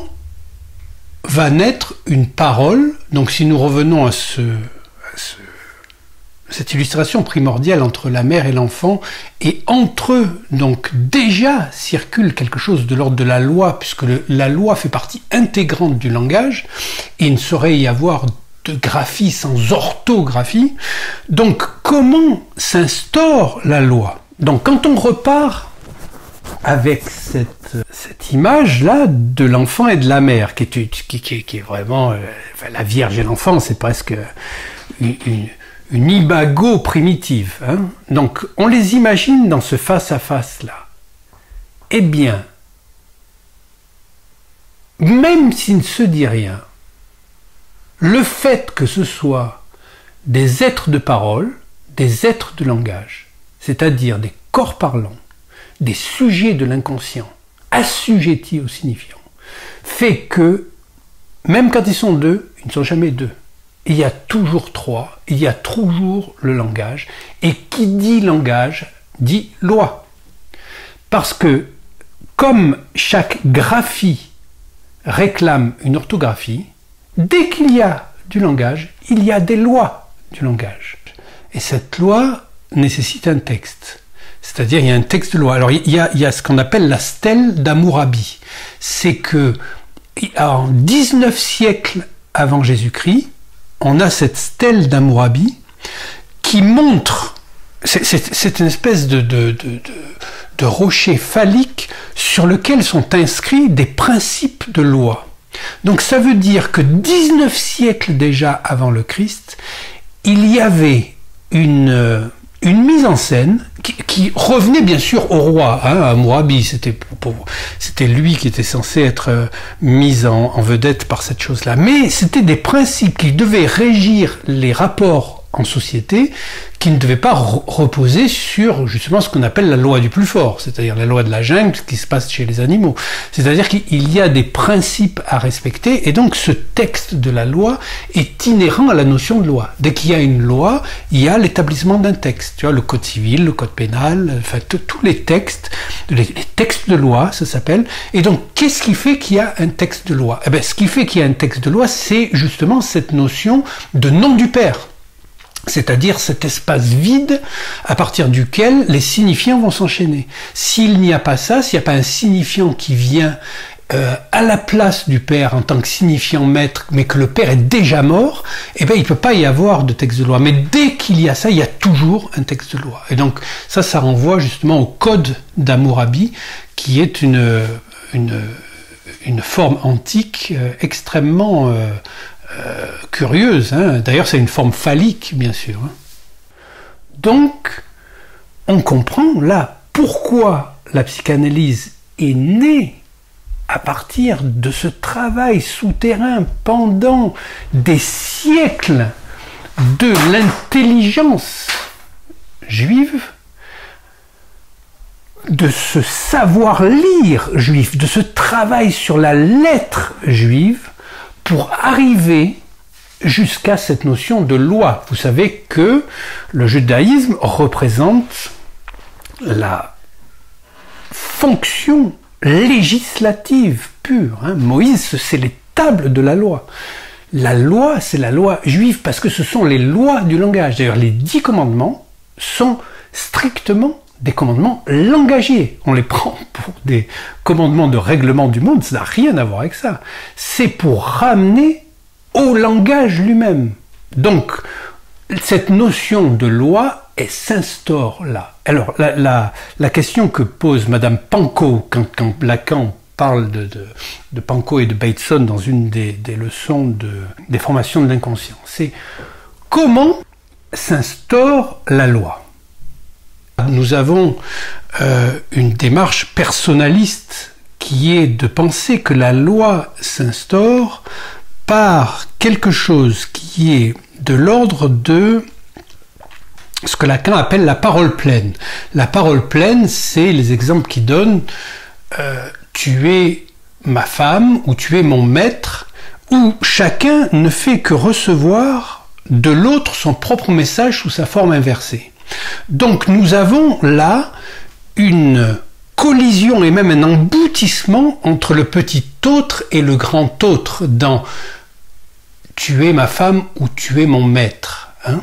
va naître une parole. Donc si nous revenons à cette illustration primordiale entre la mère et l'enfant, et entre eux, donc déjà circule quelque chose de l'ordre de la loi, puisque la loi fait partie intégrante du langage, et il ne saurait y avoir de graphie sans orthographie. Donc comment s'instaure la loi? Donc quand on repart avec cette image-là de l'enfant et de la mère, qui est vraiment... la Vierge et l'enfant, c'est presque une imago primitive. Hein. Donc on les imagine dans ce face-à-face-là. Eh bien, même s'il ne se dit rien, le fait que ce soit des êtres de parole, des êtres de langage, c'est-à-dire des corps parlants, des sujets de l'inconscient, assujettis au signifiant, fait que, même quand ils sont deux, ils ne sont jamais deux. Il y a toujours trois, il y a toujours le langage, et qui dit langage, dit loi. Parce que, comme chaque graphie réclame une orthographie, dès qu'il y a du langage, il y a des lois du langage. Et cette loi nécessite un texte. C'est-à-dire, il y a un texte de loi. Alors, il y a ce qu'on appelle la stèle d'Hammurabi. C'est que, en 19 siècles avant Jésus-Christ, on a cette stèle d'Hammurabi qui montre, c'est une espèce de rocher phallique sur lequel sont inscrits des principes de loi. Donc ça veut dire que 19 siècles déjà avant le Christ, il y avait une mise en scène qui revenait bien sûr au roi. Hein, Hammurabi, c'était lui qui était censé être mis en vedette par cette chose-là. Mais c'était des principes qui devaient régir les rapports en société, qui ne devaient pas reposer sur justement ce qu'on appelle la loi du plus fort, c'est-à-dire la loi de la jungle, ce qui se passe chez les animaux. C'est-à-dire qu'il y a des principes à respecter, et donc ce texte de la loi est inhérent à la notion de loi. Dès qu'il y a une loi, il y a l'établissement d'un texte. Tu vois, le code civil, le code pénal, enfin tous les textes de loi, ça s'appelle. Et donc, qu'est-ce qui fait qu'il y a un texte de loi? Eh bien, ce qui fait qu'il y a un texte de loi, c'est justement cette notion de nom du père. C'est-à-dire cet espace vide à partir duquel les signifiants vont s'enchaîner. S'il n'y a pas ça, s'il n'y a pas un signifiant qui vient à la place du père en tant que signifiant maître, mais que le père est déjà mort, eh bien il ne peut pas y avoir de texte de loi. Mais dès qu'il y a ça, il y a toujours un texte de loi. Et donc ça renvoie justement au code d'Hammurabi, qui est une forme antique extrêmement... curieuse, hein. D'ailleurs c'est une forme phallique bien sûr. Hein. Donc on comprend là pourquoi la psychanalyse est née à partir de ce travail souterrain pendant des siècles de l'intelligence juive, de ce savoir-lire juif, de ce travail sur la lettre juive, pour arriver jusqu'à cette notion de loi. Vous savez que le judaïsme représente la fonction législative pure. Hein. Moïse, c'est les tables de la loi. La loi, c'est la loi juive, parce que ce sont les lois du langage. D'ailleurs, les 10 commandements sont strictement des commandements langagiers. On les prend pour des commandements de règlement du monde, ça n'a rien à voir avec ça. C'est pour ramener au langage lui-même. Donc, cette notion de loi, elle s'instaure là. Alors, la question que pose Madame Pankow, quand Lacan parle de Pankow et de Bateson dans une des leçons des formations de l'inconscient, c'est comment s'instaure la loi? Nous avons une démarche personnaliste qui est de penser que la loi s'instaure par quelque chose qui est de l'ordre de ce que Lacan appelle la parole pleine. La parole pleine, c'est les exemples qu'il donne tu es ma femme ou tu es mon maître, où chacun ne fait que recevoir de l'autre son propre message sous sa forme inversée. Donc nous avons là une collision et même un emboutissement entre le petit autre et le grand autre dans « tu es ma femme » ou « tu es mon maître ». Hein,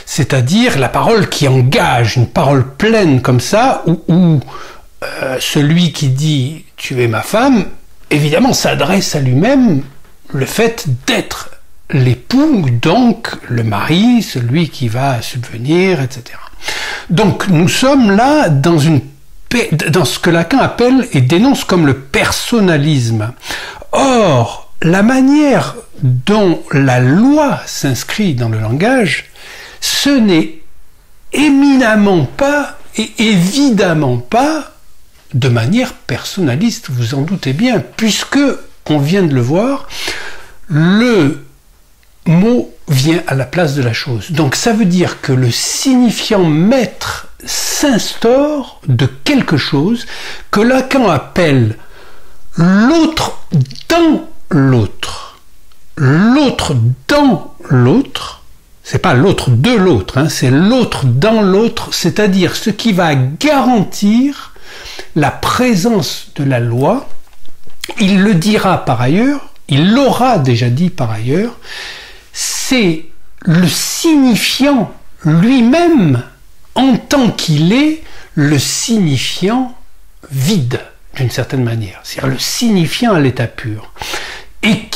c'est-à-dire la parole qui engage, une parole pleine comme ça, où celui qui dit « tu es ma femme », évidemment s'adresse à lui-même le fait d'être l'époux, donc le mari, celui qui va subvenir, etc. Donc nous sommes là dans ce que Lacan appelle et dénonce comme le personnalisme. Or, la manière dont la loi s'inscrit dans le langage, ce n'est éminemment pas et évidemment pas de manière personnaliste, vous en doutez bien, puisque, on vient de le voir, le mot vient à la place de la chose. Donc ça veut dire que le signifiant maître s'instaure de quelque chose que Lacan appelle l'autre dans l'autre. L'autre dans l'autre, c'est pas l'autre de l'autre, hein, c'est l'autre dans l'autre, c'est-à-dire ce qui va garantir la présence de la loi. Il le dira par ailleurs, il l'aura déjà dit par ailleurs, c'est le signifiant lui-même en tant qu'il est le signifiant vide, d'une certaine manière, c'est-à-dire le signifiant à l'état pur, et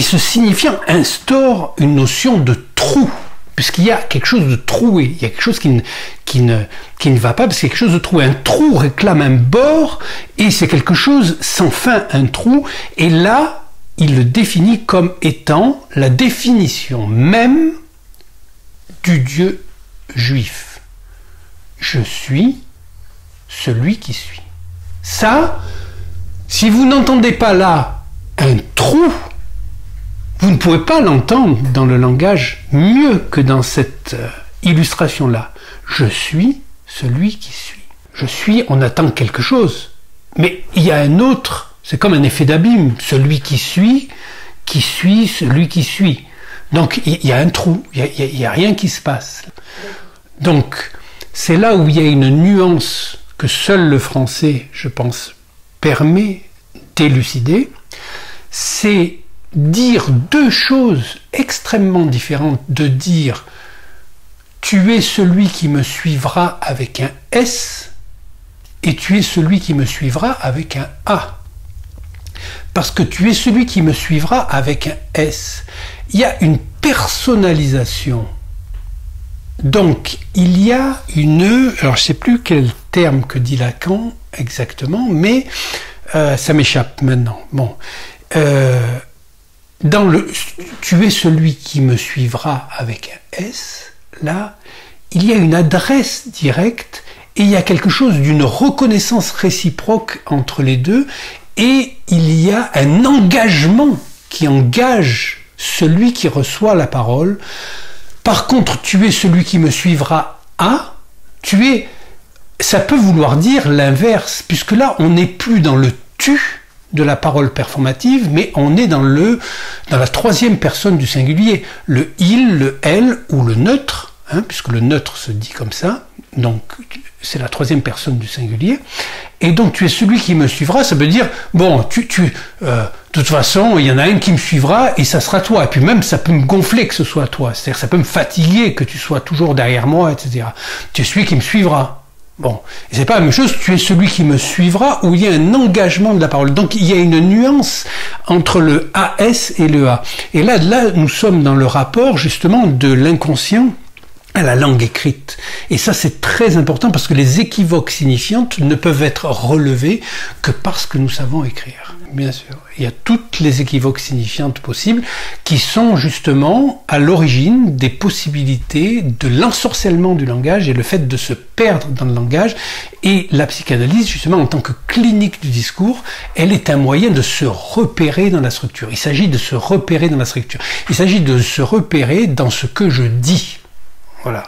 ce signifiant instaure une notion de trou, puisqu'il y a quelque chose de troué, il y a quelque chose qui ne va pas, parce qu'il y a quelque chose de troué. Un trou réclame un bord, et c'est quelque chose sans fin, un trou, et là, il le définit comme étant la définition même du Dieu juif. Je suis celui qui suis. Ça, si vous n'entendez pas là un trou, vous ne pouvez pas l'entendre dans le langage mieux que dans cette illustration-là. Je suis celui qui suis. Je suis, on attend quelque chose. Mais il y a un autre, c'est comme un effet d'abîme. Celui qui suit, celui qui suit. Donc il y a un trou, il y a rien qui se passe. Donc c'est là où il y a une nuance que seul le français, je pense, permet d'élucider. C'est dire deux choses extrêmement différentes, de dire tu es celui qui me suivra avec un S et tu es celui qui me suivra avec un A. Parce que tu es celui qui me suivra avec un S. Il y a une personnalisation. Donc il y a une... Alors je ne sais plus quel terme que dit Lacan exactement, mais ça m'échappe maintenant. Bon. Dans le tu es celui qui me suivra avec un S, là, il y a une adresse directe et il y a quelque chose d'une reconnaissance réciproque entre les deux et il y a un engagement qui engage celui qui reçoit la parole. Par contre, tu es celui qui me suivra à, ça peut vouloir dire l'inverse, puisque là, on n'est plus dans le tu de la parole performative, mais on est dans la troisième personne du singulier, le il, le elle ou le neutre, hein, puisque le neutre se dit comme ça, donc c'est la troisième personne du singulier, et donc tu es celui qui me suivra, ça veut dire, bon, de toute façon, il y en a un qui me suivra et ça sera toi, et puis même ça peut me gonfler que ce soit toi, c'est-à-dire ça peut me fatiguer que tu sois toujours derrière moi, etc. Tu es celui qui me suivra. Bon, et c'est pas la même chose, tu es celui qui me suivra, où il y a un engagement de la parole. Donc il y a une nuance entre le AS et le A. Et là, nous sommes dans le rapport justement de l'inconscient à la langue écrite. Et ça, c'est très important parce que les équivoques signifiantes ne peuvent être relevées que parce que nous savons écrire. Bien sûr. Il y a toutes les équivoques signifiantes possibles qui sont justement à l'origine des possibilités de l'ensorcellement du langage et le fait de se perdre dans le langage. Et la psychanalyse, justement, en tant que clinique du discours, elle est un moyen de se repérer dans la structure. Il s'agit de se repérer dans la structure. Il s'agit de se repérer dans ce que je dis. Voilà.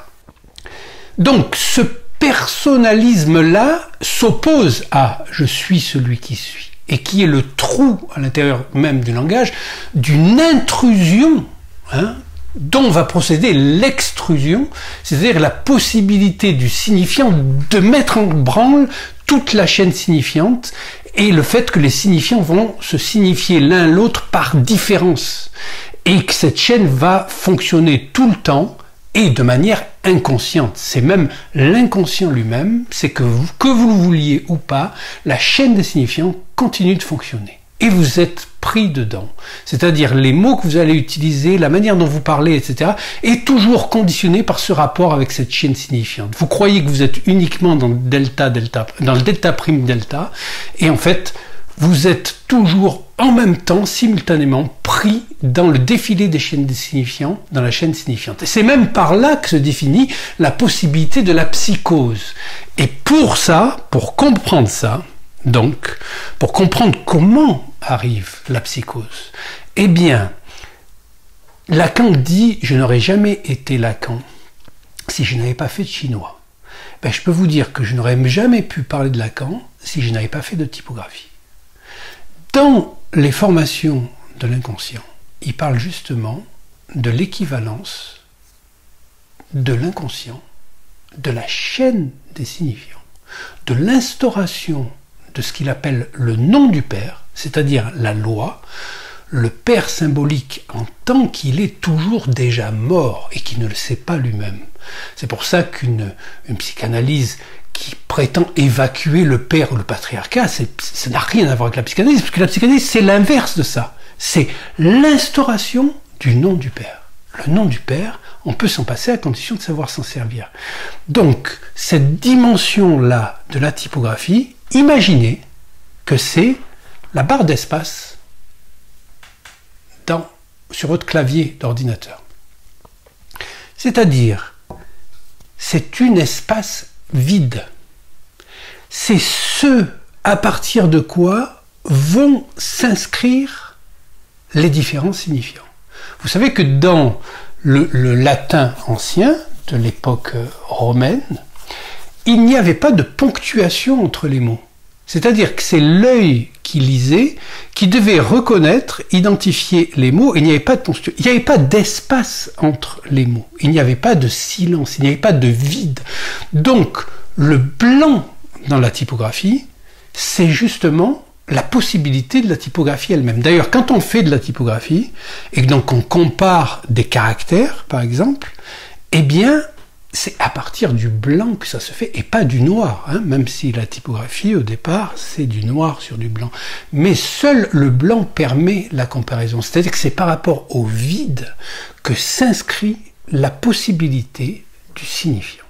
Donc, ce personnalisme-là s'oppose à « je suis celui qui suis » et qui est le trou à l'intérieur même du langage d'une intrusion, hein, dont va procéder l'extrusion, c'est-à-dire la possibilité du signifiant de mettre en branle toute la chaîne signifiante et le fait que les signifiants vont se signifier l'un l'autre par différence et que cette chaîne va fonctionner tout le temps et de manière inconsciente. C'est même l'inconscient lui-même, c'est que vous le vouliez ou pas, la chaîne des signifiants continue de fonctionner. Et vous êtes pris dedans. C'est-à-dire les mots que vous allez utiliser, la manière dont vous parlez, etc., est toujours conditionné par ce rapport avec cette chaîne signifiante. Vous croyez que vous êtes uniquement dans le delta prime delta, et en fait, vous êtes toujours en même temps, simultanément, pris dans le défilé des chaînes signifiantes, dans la chaîne signifiante. Et c'est même par là que se définit la possibilité de la psychose. Et pour ça, pour comprendre ça, donc, pour comprendre comment arrive la psychose, eh bien, Lacan dit « Je n'aurais jamais été Lacan si je n'avais pas fait de chinois ». Ben, je peux vous dire que je n'aurais jamais pu parler de Lacan si je n'avais pas fait de typographie. Dans les formations de l'inconscient, il parle justement de l'équivalence de l'inconscient, de la chaîne des signifiants, de l'instauration de ce qu'il appelle le nom du père, c'est-à-dire la loi, le père symbolique en tant qu'il est toujours déjà mort et qui ne le sait pas lui-même. C'est pour ça qu'une psychanalyse qui prétend évacuer le père ou le patriarcat, ça n'a rien à voir avec la psychanalyse, parce que la psychanalyse, c'est l'inverse de ça. C'est l'instauration du nom du père. Le nom du père, on peut s'en passer à condition de savoir s'en servir. Donc, cette dimension-là de la typographie, imaginez que c'est la barre d'espace sur votre clavier d'ordinateur. C'est-à-dire, c'est un espace vide. C'est ce à partir de quoi vont s'inscrire les différents signifiants. Vous savez que dans le latin ancien, de l'époque romaine, il n'y avait pas de ponctuation entre les mots. C'est-à-dire que c'est l'œil qui lisait, qui devait reconnaître, identifier les mots, et il n'y avait pas de ponctuation, il n'y avait pas d'espace entre les mots, il n'y avait pas de silence, il n'y avait pas de vide. Donc, le blanc dans la typographie, c'est justement la possibilité de la typographie elle-même. D'ailleurs, quand on fait de la typographie, et donc on compare des caractères, par exemple, eh bien, c'est à partir du blanc que ça se fait, et pas du noir, hein, même si la typographie, au départ, c'est du noir sur du blanc. Mais seul le blanc permet la comparaison. C'est-à-dire que c'est par rapport au vide que s'inscrit la possibilité du signifiant.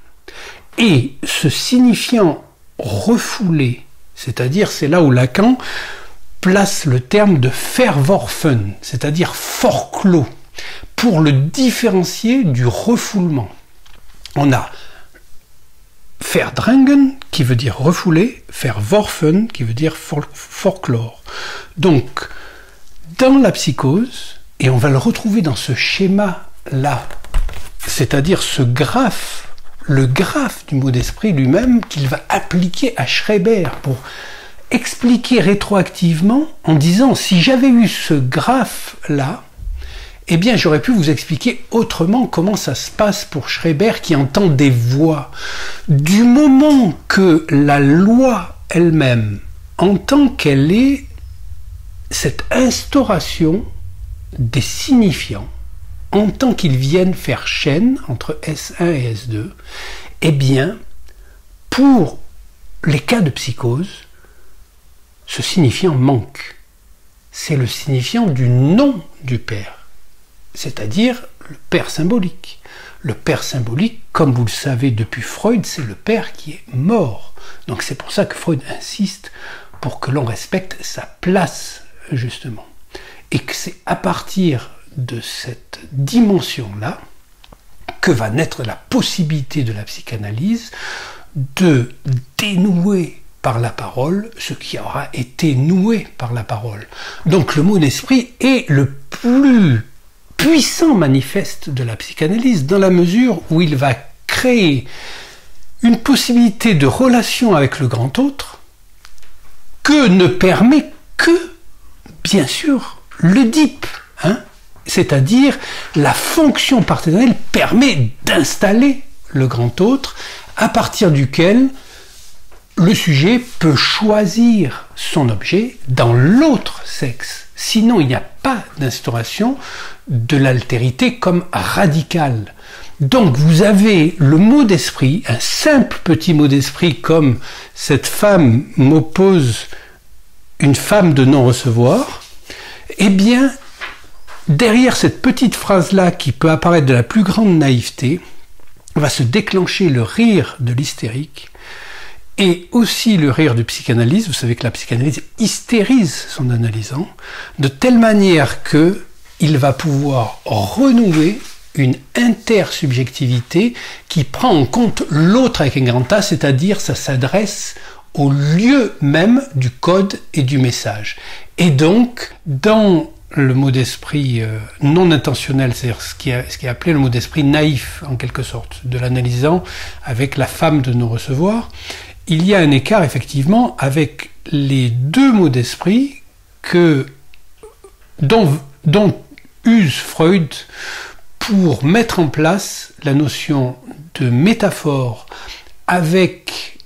Et ce signifiant refoulé, c'est-à-dire c'est là où Lacan place le terme de verworfen, c'est-à-dire fort clos, pour le différencier du refoulement. On a verdrängen, qui veut dire refouler, verworfen, qui veut dire folklore. Donc, dans la psychose, et on va le retrouver dans ce schéma-là, c'est-à-dire ce graphe, le graphe du mot d'esprit lui-même, qu'il va appliquer à Schreber pour expliquer rétroactivement en disant, si j'avais eu ce graphe-là, eh bien, j'aurais pu vous expliquer autrement comment ça se passe pour Schreber qui entend des voix. Du moment que la loi elle-même entend qu'elle est cette instauration des signifiants, en tant qu'ils viennent faire chaîne entre S1 et S2, eh bien, pour les cas de psychose, ce signifiant manque. C'est le signifiant du nom du père. C'est-à-dire le père symbolique. Le père symbolique, comme vous le savez depuis Freud, c'est le père qui est mort. Donc c'est pour ça que Freud insiste pour que l'on respecte sa place, justement. Et que c'est à partir de cette dimension-là que va naître la possibilité de la psychanalyse de dénouer par la parole ce qui aura été noué par la parole. Donc le mot d'esprit est le plus puissant manifeste de la psychanalyse dans la mesure où il va créer une possibilité de relation avec le grand autre que ne permet que, bien sûr, l'Oedipe, hein, c'est-à-dire la fonction partenariale permet d'installer le grand autre à partir duquel le sujet peut choisir son objet dans l'autre sexe. Sinon, il n'y a pas d'instauration de l'altérité comme radicale. Donc, vous avez le mot d'esprit, un simple petit mot d'esprit comme cette femme m'oppose une femme de non-recevoir, Eh bien, derrière cette petite phrase-là qui peut apparaître de la plus grande naïveté, va se déclencher le rire de l'hystérique et aussi le rire du psychanalyste. Vous savez que la psychanalyse hystérise son analysant de telle manière que il va pouvoir renouer une intersubjectivité qui prend en compte l'autre avec un grand A, c'est-à-dire ça s'adresse au lieu même du code et du message. Et donc, dans le mot d'esprit non intentionnel, c'est-à-dire ce qui est appelé le mot d'esprit naïf, en quelque sorte, de l'analysant avec la femme de non-recevoir, il y a un écart, effectivement, avec les deux mots d'esprit dont use Freud pour mettre en place la notion de métaphore avec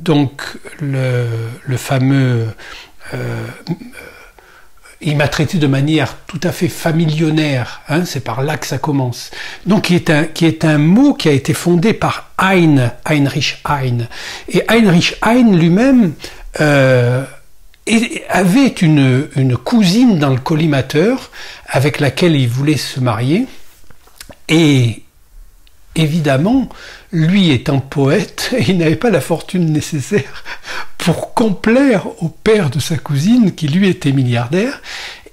donc le fameux il m'a traité de manière tout à fait familionnaire, hein, c'est par là que ça commence. Donc qui est un mot qui a été fondé par Heinrich Heine. Et Heinrich Heine lui-même avait une cousine dans le collimateur avec laquelle il voulait se marier. Et évidemment, lui étant poète, il n'avait pas la fortune nécessaire pour complaire au père de sa cousine, qui lui était milliardaire.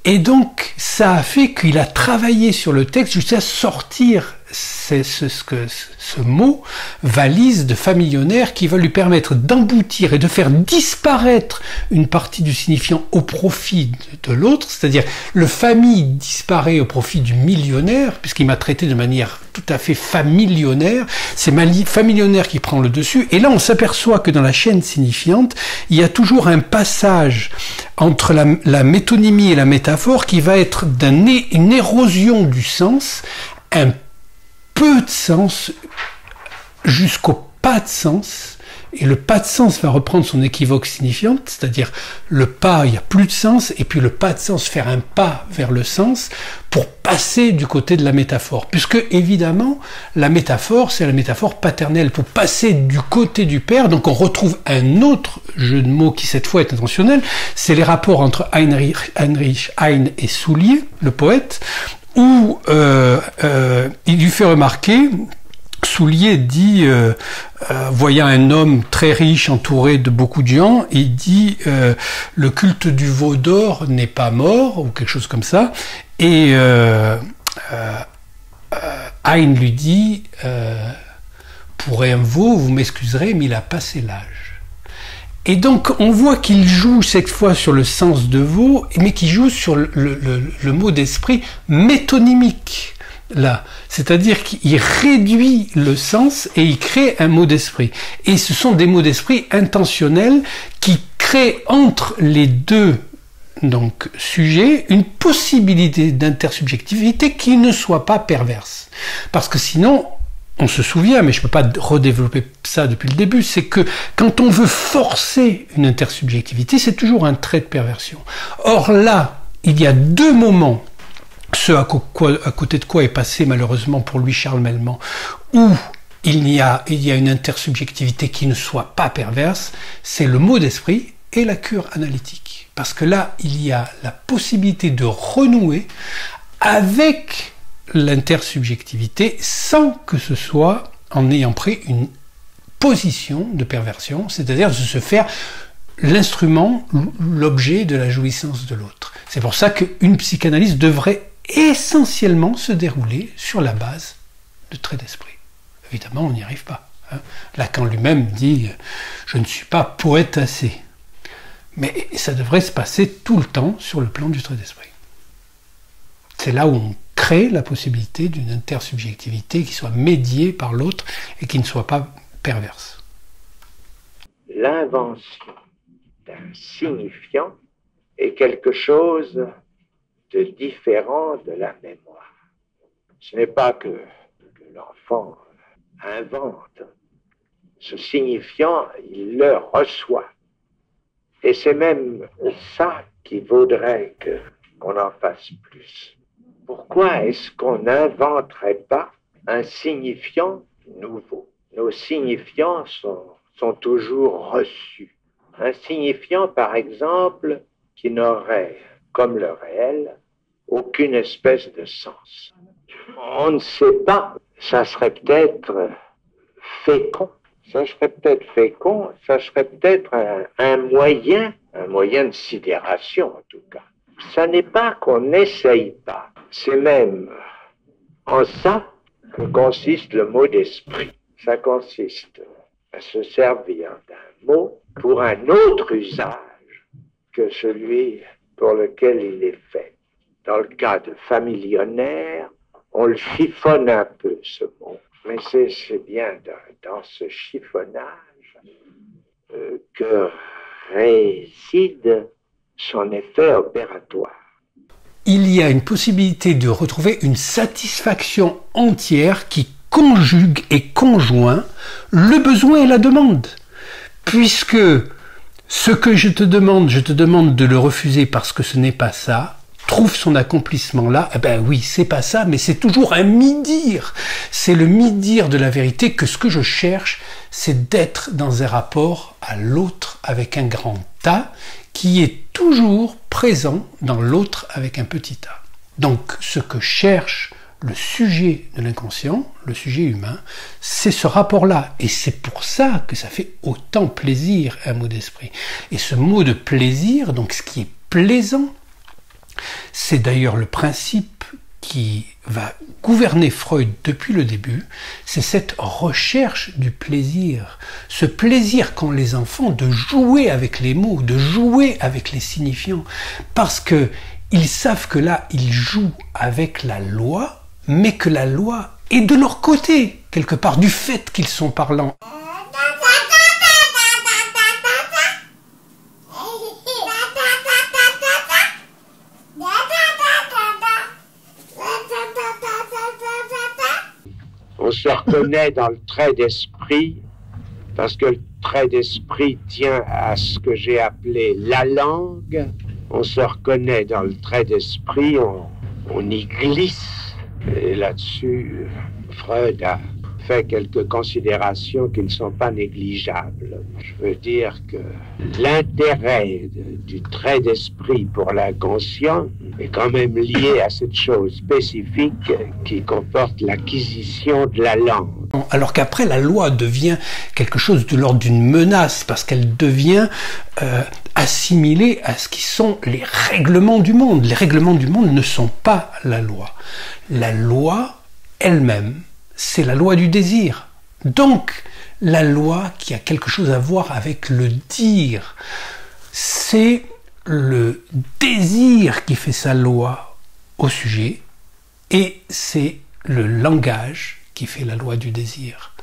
Et donc, ça a fait qu'il a travaillé sur le texte jusqu'à sortir ce mot, valise de familionnaire, qui va lui permettre d'emboutir et de faire disparaître une partie du signifiant au profit de l'autre, c'est-à-dire le famille disparaît au profit du millionnaire, puisqu'il m'a traité de manière tout à fait familionnaire, c'est familionnaire qui prend le dessus, et là on s'aperçoit que dans la chaîne signifiante, il y a toujours un passage entre la métonymie et la métaphore qui va être une érosion du sens, un peu de sens jusqu'au pas de sens, et le pas de sens va reprendre son équivoque signifiante, c'est-à-dire le pas, il n'y a plus de sens, et puis le pas de sens, faire un pas vers le sens, pour passer du côté de la métaphore. Puisque, évidemment, la métaphore, c'est la métaphore paternelle, pour passer du côté du père, donc on retrouve un autre jeu de mots qui, cette fois, est intentionnel, c'est les rapports entre Heinrich Heine et Soulier, le poète, où il lui fait remarquer, Soulier dit, voyant un homme très riche entouré de beaucoup de gens, il dit le culte du veau d'or n'est pas mort, ou quelque chose comme ça, et Heine lui dit pour un veau, vous m'excuserez, mais il a passé l'âge. Et donc, on voit qu'il joue cette fois sur le sens de veau, mais qu'il joue sur le mot d'esprit métonymique, là. C'est-à-dire qu'il réduit le sens et il crée un mot d'esprit. Et ce sont des mots d'esprit intentionnels qui créent entre les deux donc, sujets une possibilité d'intersubjectivité qui ne soit pas perverse. Parce que sinon, on se souvient, mais je ne peux pas redévelopper ça depuis le début, c'est que quand on veut forcer une intersubjectivité, c'est toujours un trait de perversion. Or là, il y a deux moments, ce à côté de quoi est passé malheureusement pour lui Charles Melman, où il y a une intersubjectivité qui ne soit pas perverse, c'est le mot d'esprit et la cure analytique. Parce que là, il y a la possibilité de renouer avec l'intersubjectivité sans que ce soit en ayant pris une position de perversion, c'est-à-dire de se faire l'instrument, l'objet de la jouissance de l'autre. C'est pour ça qu'une psychanalyse devrait essentiellement se dérouler sur la base de traits d'esprit. Évidemment, on n'y arrive pas. Hein. Lacan lui-même dit « je ne suis pas poète assez ». Mais ça devrait se passer tout le temps sur le plan du trait d'esprit. C'est là où on crée la possibilité d'une intersubjectivité qui soit médiée par l'autre et qui ne soit pas perverse. L'invention d'un signifiant est quelque chose de différent de la mémoire. Ce n'est pas que l'enfant invente. Ce signifiant, il le reçoit. Et c'est même ça qui vaudrait qu'on en fasse plus. Pourquoi est-ce qu'on n'inventerait pas un signifiant nouveau? Nos signifiants sont toujours reçus. Un signifiant, par exemple, qui n'aurait, comme le réel, aucune espèce de sens. On ne sait pas, ça serait peut-être fécond. Ça serait peut-être fécond, ça serait peut-être un moyen de sidération en tout cas. Ça n'est pas qu'on n'essaye pas, c'est même en ça que consiste le mot d'esprit. Ça consiste à se servir d'un mot pour un autre usage que celui pour lequel il est fait. Dans le cas de familionnaire, on le chiffonne un peu ce mot. Mais c'est bien dans ce chiffonnage que réside son effet opératoire. Il y a une possibilité de retrouver une satisfaction entière qui conjugue et conjoint le besoin et la demande. Puisque ce que je te demande de le refuser parce que ce n'est pas ça, trouve son accomplissement là, eh ben oui, c'est pas ça, mais c'est toujours un mi-dire. C'est le mi-dire de la vérité que ce que je cherche, c'est d'être dans un rapport à l'autre avec un grand A, qui est toujours présent dans l'autre avec un petit a. Donc, ce que cherche le sujet de l'inconscient, le sujet humain, c'est ce rapport-là. Et c'est pour ça que ça fait autant plaisir, un mot d'esprit. Et ce mot de plaisir, donc ce qui est plaisant, c'est d'ailleurs le principe qui va gouverner Freud depuis le début, c'est cette recherche du plaisir. Ce plaisir qu'ont les enfants de jouer avec les mots, de jouer avec les signifiants. Parce que ils savent que là, ils jouent avec la loi, mais que la loi est de leur côté, quelque part, du fait qu'ils sont parlants. On se reconnaît dans le trait d'esprit, parce que le trait d'esprit tient à ce que j'ai appelé la langue. On se reconnaît dans le trait d'esprit, on y glisse. Et là-dessus, Freud a fait quelques considérations qui ne sont pas négligeables. Je veux dire que l'intérêt du trait d'esprit pour l'inconscient est quand même lié à cette chose spécifique qui comporte l'acquisition de la langue. Alors qu'après, la loi devient quelque chose de l'ordre d'une menace, parce qu'elle devient assimilée à ce qui sont les règlements du monde. Les règlements du monde ne sont pas la loi. La loi elle-même, c'est la loi du désir. Donc, la loi qui a quelque chose à voir avec le dire, c'est le désir qui fait sa loi au sujet, et c'est le langage qui fait la loi du désir.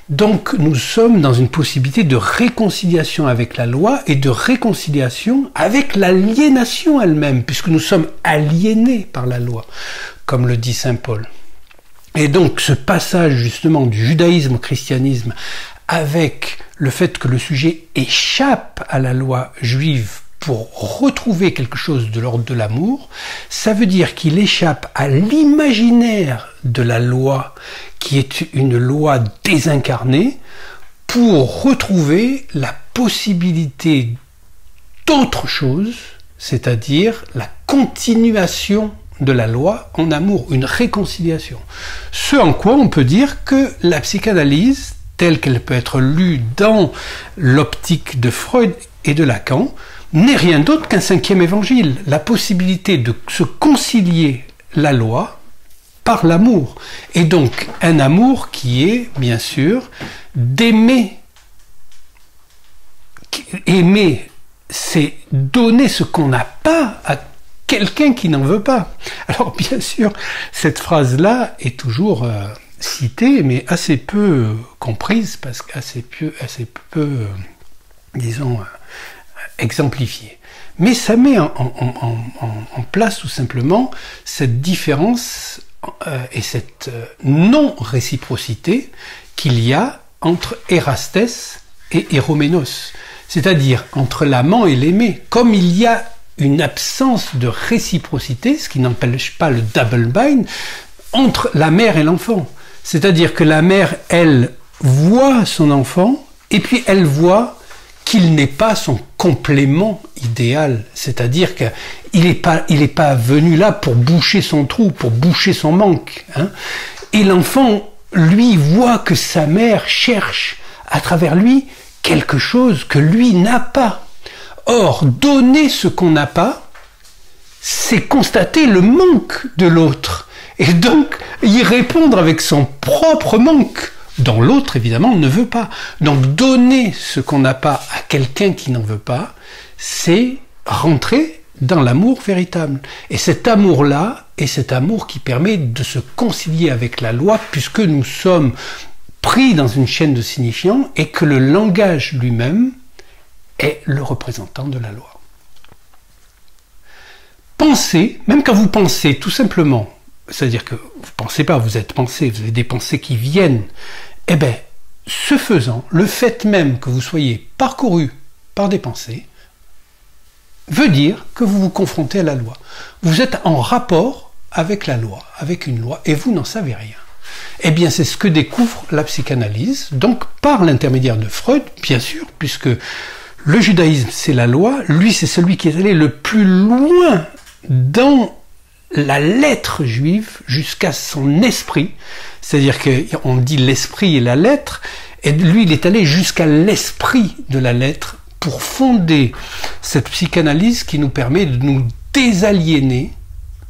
Donc, nous sommes dans une possibilité de réconciliation avec la loi et de réconciliation avec l'aliénation elle-même, puisque nous sommes aliénés par la loi, comme le dit saint Paul. Et donc ce passage justement du judaïsme au christianisme avec le fait que le sujet échappe à la loi juive pour retrouver quelque chose de l'ordre de l'amour, ça veut dire qu'il échappe à l'imaginaire de la loi qui est une loi désincarnée pour retrouver la possibilité d'autre chose, c'est-à-dire la continuation de la loi en amour, une réconciliation. Ce en quoi on peut dire que la psychanalyse, telle qu'elle peut être lue dans l'optique de Freud et de Lacan, n'est rien d'autre qu'un cinquième évangile, la possibilité de se concilier la loi par l'amour. Et donc un amour qui est, bien sûr, d'aimer. Aimer, c'est donner ce qu'on n'a pas à quelqu'un qui n'en veut pas. Alors bien sûr, cette phrase-là est toujours citée, mais assez peu comprise, parce qu'assez peu, disons, exemplifiée. Mais ça met en place tout simplement cette différence et cette non-réciprocité qu'il y a entre Érastès et Éroménos, c'est-à-dire entre l'amant et l'aimé. Comme il y a une absence de réciprocité, ce qui n'empêche pas le double bind, entre la mère et l'enfant. C'est-à-dire que la mère, elle, voit son enfant, et puis elle voit qu'il n'est pas son complément idéal. C'est-à-dire qu'il n'est pas venu là pour boucher son trou, pour boucher son manque. Hein. Et l'enfant, lui, voit que sa mère cherche à travers lui quelque chose que lui n'a pas. Or, donner ce qu'on n'a pas, c'est constater le manque de l'autre. Et donc, y répondre avec son propre manque, dont l'autre, évidemment, ne veut pas. Donc, donner ce qu'on n'a pas à quelqu'un qui n'en veut pas, c'est rentrer dans l'amour véritable. Et cet amour-là est cet amour qui permet de se concilier avec la loi, puisque nous sommes pris dans une chaîne de signifiants et que le langage lui-même est le représentant de la loi. Pensez, même quand vous pensez tout simplement, c'est-à-dire que vous ne pensez pas, vous êtes pensé, vous avez des pensées qui viennent, eh bien, ce faisant, le fait même que vous soyez parcouru par des pensées, veut dire que vous vous confrontez à la loi. Vous êtes en rapport avec la loi, avec une loi, et vous n'en savez rien. Eh bien, c'est ce que découvre la psychanalyse, donc par l'intermédiaire de Freud, bien sûr, puisque le judaïsme, c'est la loi, lui, c'est celui qui est allé le plus loin dans la lettre juive jusqu'à son esprit, c'est-à-dire qu'on dit l'esprit et la lettre, et lui, il est allé jusqu'à l'esprit de la lettre pour fonder cette psychanalyse qui nous permet de nous désaliéner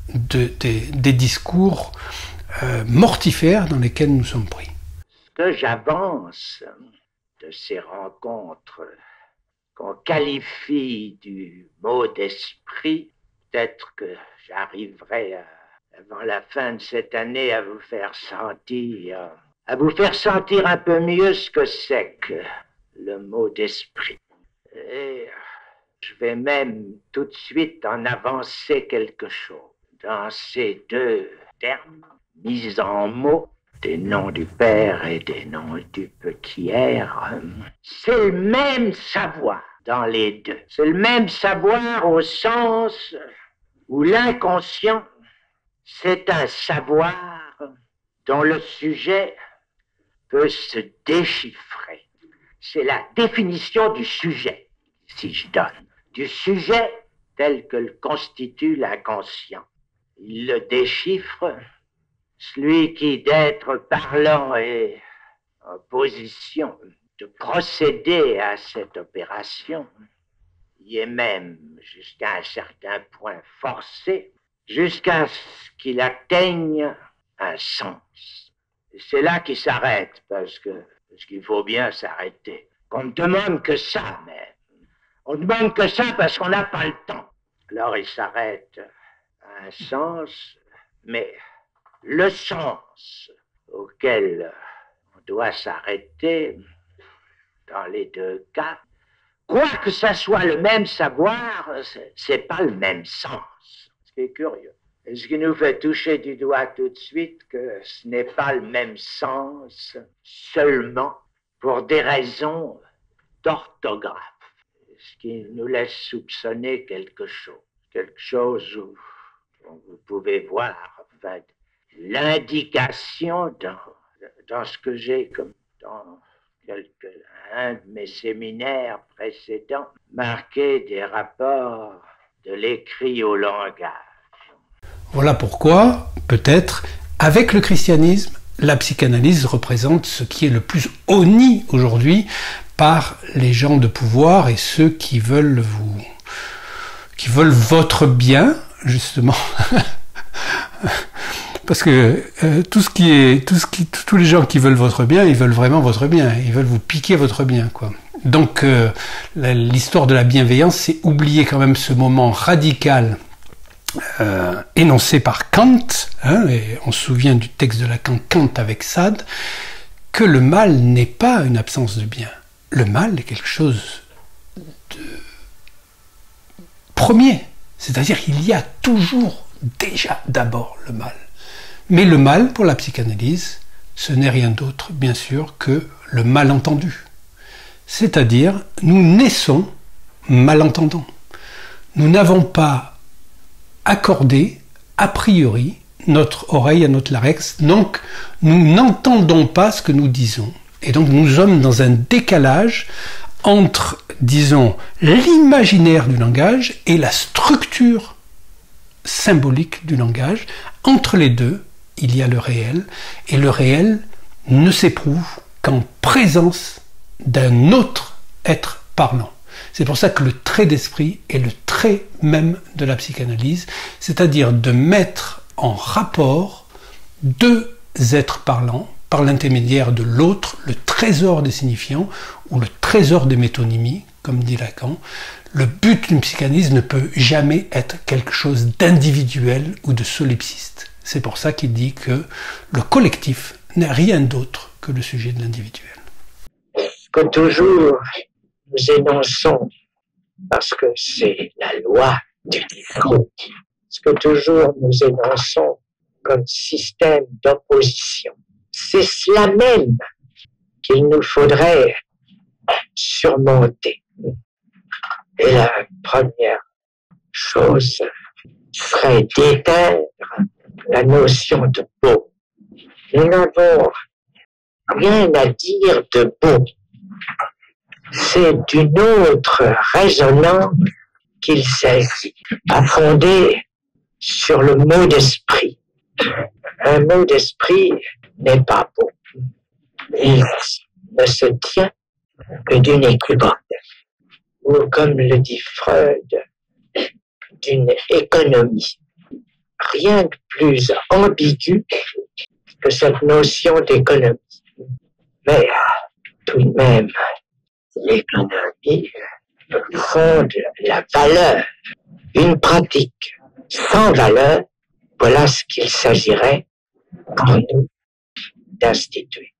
des discours mortifères dans lesquels nous sommes pris. Ce que j'avance de ces rencontres qu'on qualifie du mot d'esprit, peut-être que j'arriverai avant la fin de cette année à vous faire sentir un peu mieux ce que c'est que le mot d'esprit. Et je vais même tout de suite en avancer quelque chose. Dans ces deux termes, mis en mots, des noms du Père et des noms du petit R, c'est le même savoir dans les deux. C'est le même savoir au sens où l'inconscient, c'est un savoir dont le sujet peut se déchiffrer. C'est la définition du sujet, si je donne, du sujet tel que le constitue l'inconscient. Il le déchiffre, celui qui, d'être parlant, est en position de procéder à cette opération, y est même jusqu'à un certain point forcé, jusqu'à ce qu'il atteigne un sens. Et c'est là qu'il s'arrête, parce qu'il faut bien s'arrêter. Qu'on ne demande que ça, mais on ne demande que ça parce qu'on n'a pas le temps. Alors il s'arrête à un sens, mais le sens auquel on doit s'arrêter, dans les deux cas, quoi que ça soit le même savoir, c'est pas le même sens. Ce qui est curieux. Et ce qui nous fait toucher du doigt tout de suite que ce n'est pas le même sens seulement pour des raisons d'orthographe. Ce qui nous laisse soupçonner quelque chose où vous pouvez voir enfin, l'indication dans ce que j'ai comme dans un de mes séminaires précédents, marqué des rapports de l'écrit au langage. Voilà pourquoi, peut-être, avec le christianisme, la psychanalyse représente ce qui est le plus honni aujourd'hui par les gens de pouvoir et ceux qui veulent votre bien, justement. Parce que tous les gens qui veulent votre bien, ils veulent vraiment votre bien. Ils veulent vous piquer votre bien, quoi. Donc, l'histoire de la bienveillance, c'est oublier quand même ce moment radical énoncé par Kant, et on se souvient du texte de Lacan, Kant avec Sade, que le mal n'est pas une absence de bien. Le mal est quelque chose de premier, c'est-à-dire qu'il y a toujours déjà d'abord le mal. Mais le mal, pour la psychanalyse, ce n'est rien d'autre, bien sûr, que le malentendu. C'est-à-dire, nous naissons malentendants. Nous n'avons pas accordé, a priori, notre oreille à notre larynx, donc nous n'entendons pas ce que nous disons. Et donc nous sommes dans un décalage entre, disons, l'imaginaire du langage et la structure symbolique du langage. Entre les deux, il y a le réel, et le réel ne s'éprouve qu'en présence d'un autre être parlant. C'est pour ça que le trait d'esprit est le trait même de la psychanalyse, c'est-à-dire de mettre en rapport deux êtres parlants par l'intermédiaire de l'autre, le trésor des signifiants ou le trésor des métonymies, comme dit Lacan. Le but d'une psychanalyse ne peut jamais être quelque chose d'individuel ou de solipsiste. C'est pour ça qu'il dit que le collectif n'est rien d'autre que le sujet de l'individuel. Que toujours nous énonçons, parce que c'est la loi du discours, ce que toujours nous énonçons comme système d'opposition, c'est cela même qu'il nous faudrait surmonter. Et la première chose serait d'éteindre la notion de beau. Nous n'avons rien à dire de beau. C'est d'une autre résonance qu'il s'agit, à fonder sur le mot d'esprit. Un mot d'esprit n'est pas beau. Il ne se tient que d'une équivoque, ou comme le dit Freud, d'une économie. Rien de plus ambigu que cette notion d'économie. Mais tout de même, l'économie fonde la valeur. Une pratique sans valeur, voilà ce qu'il s'agirait pour nous d'instituer.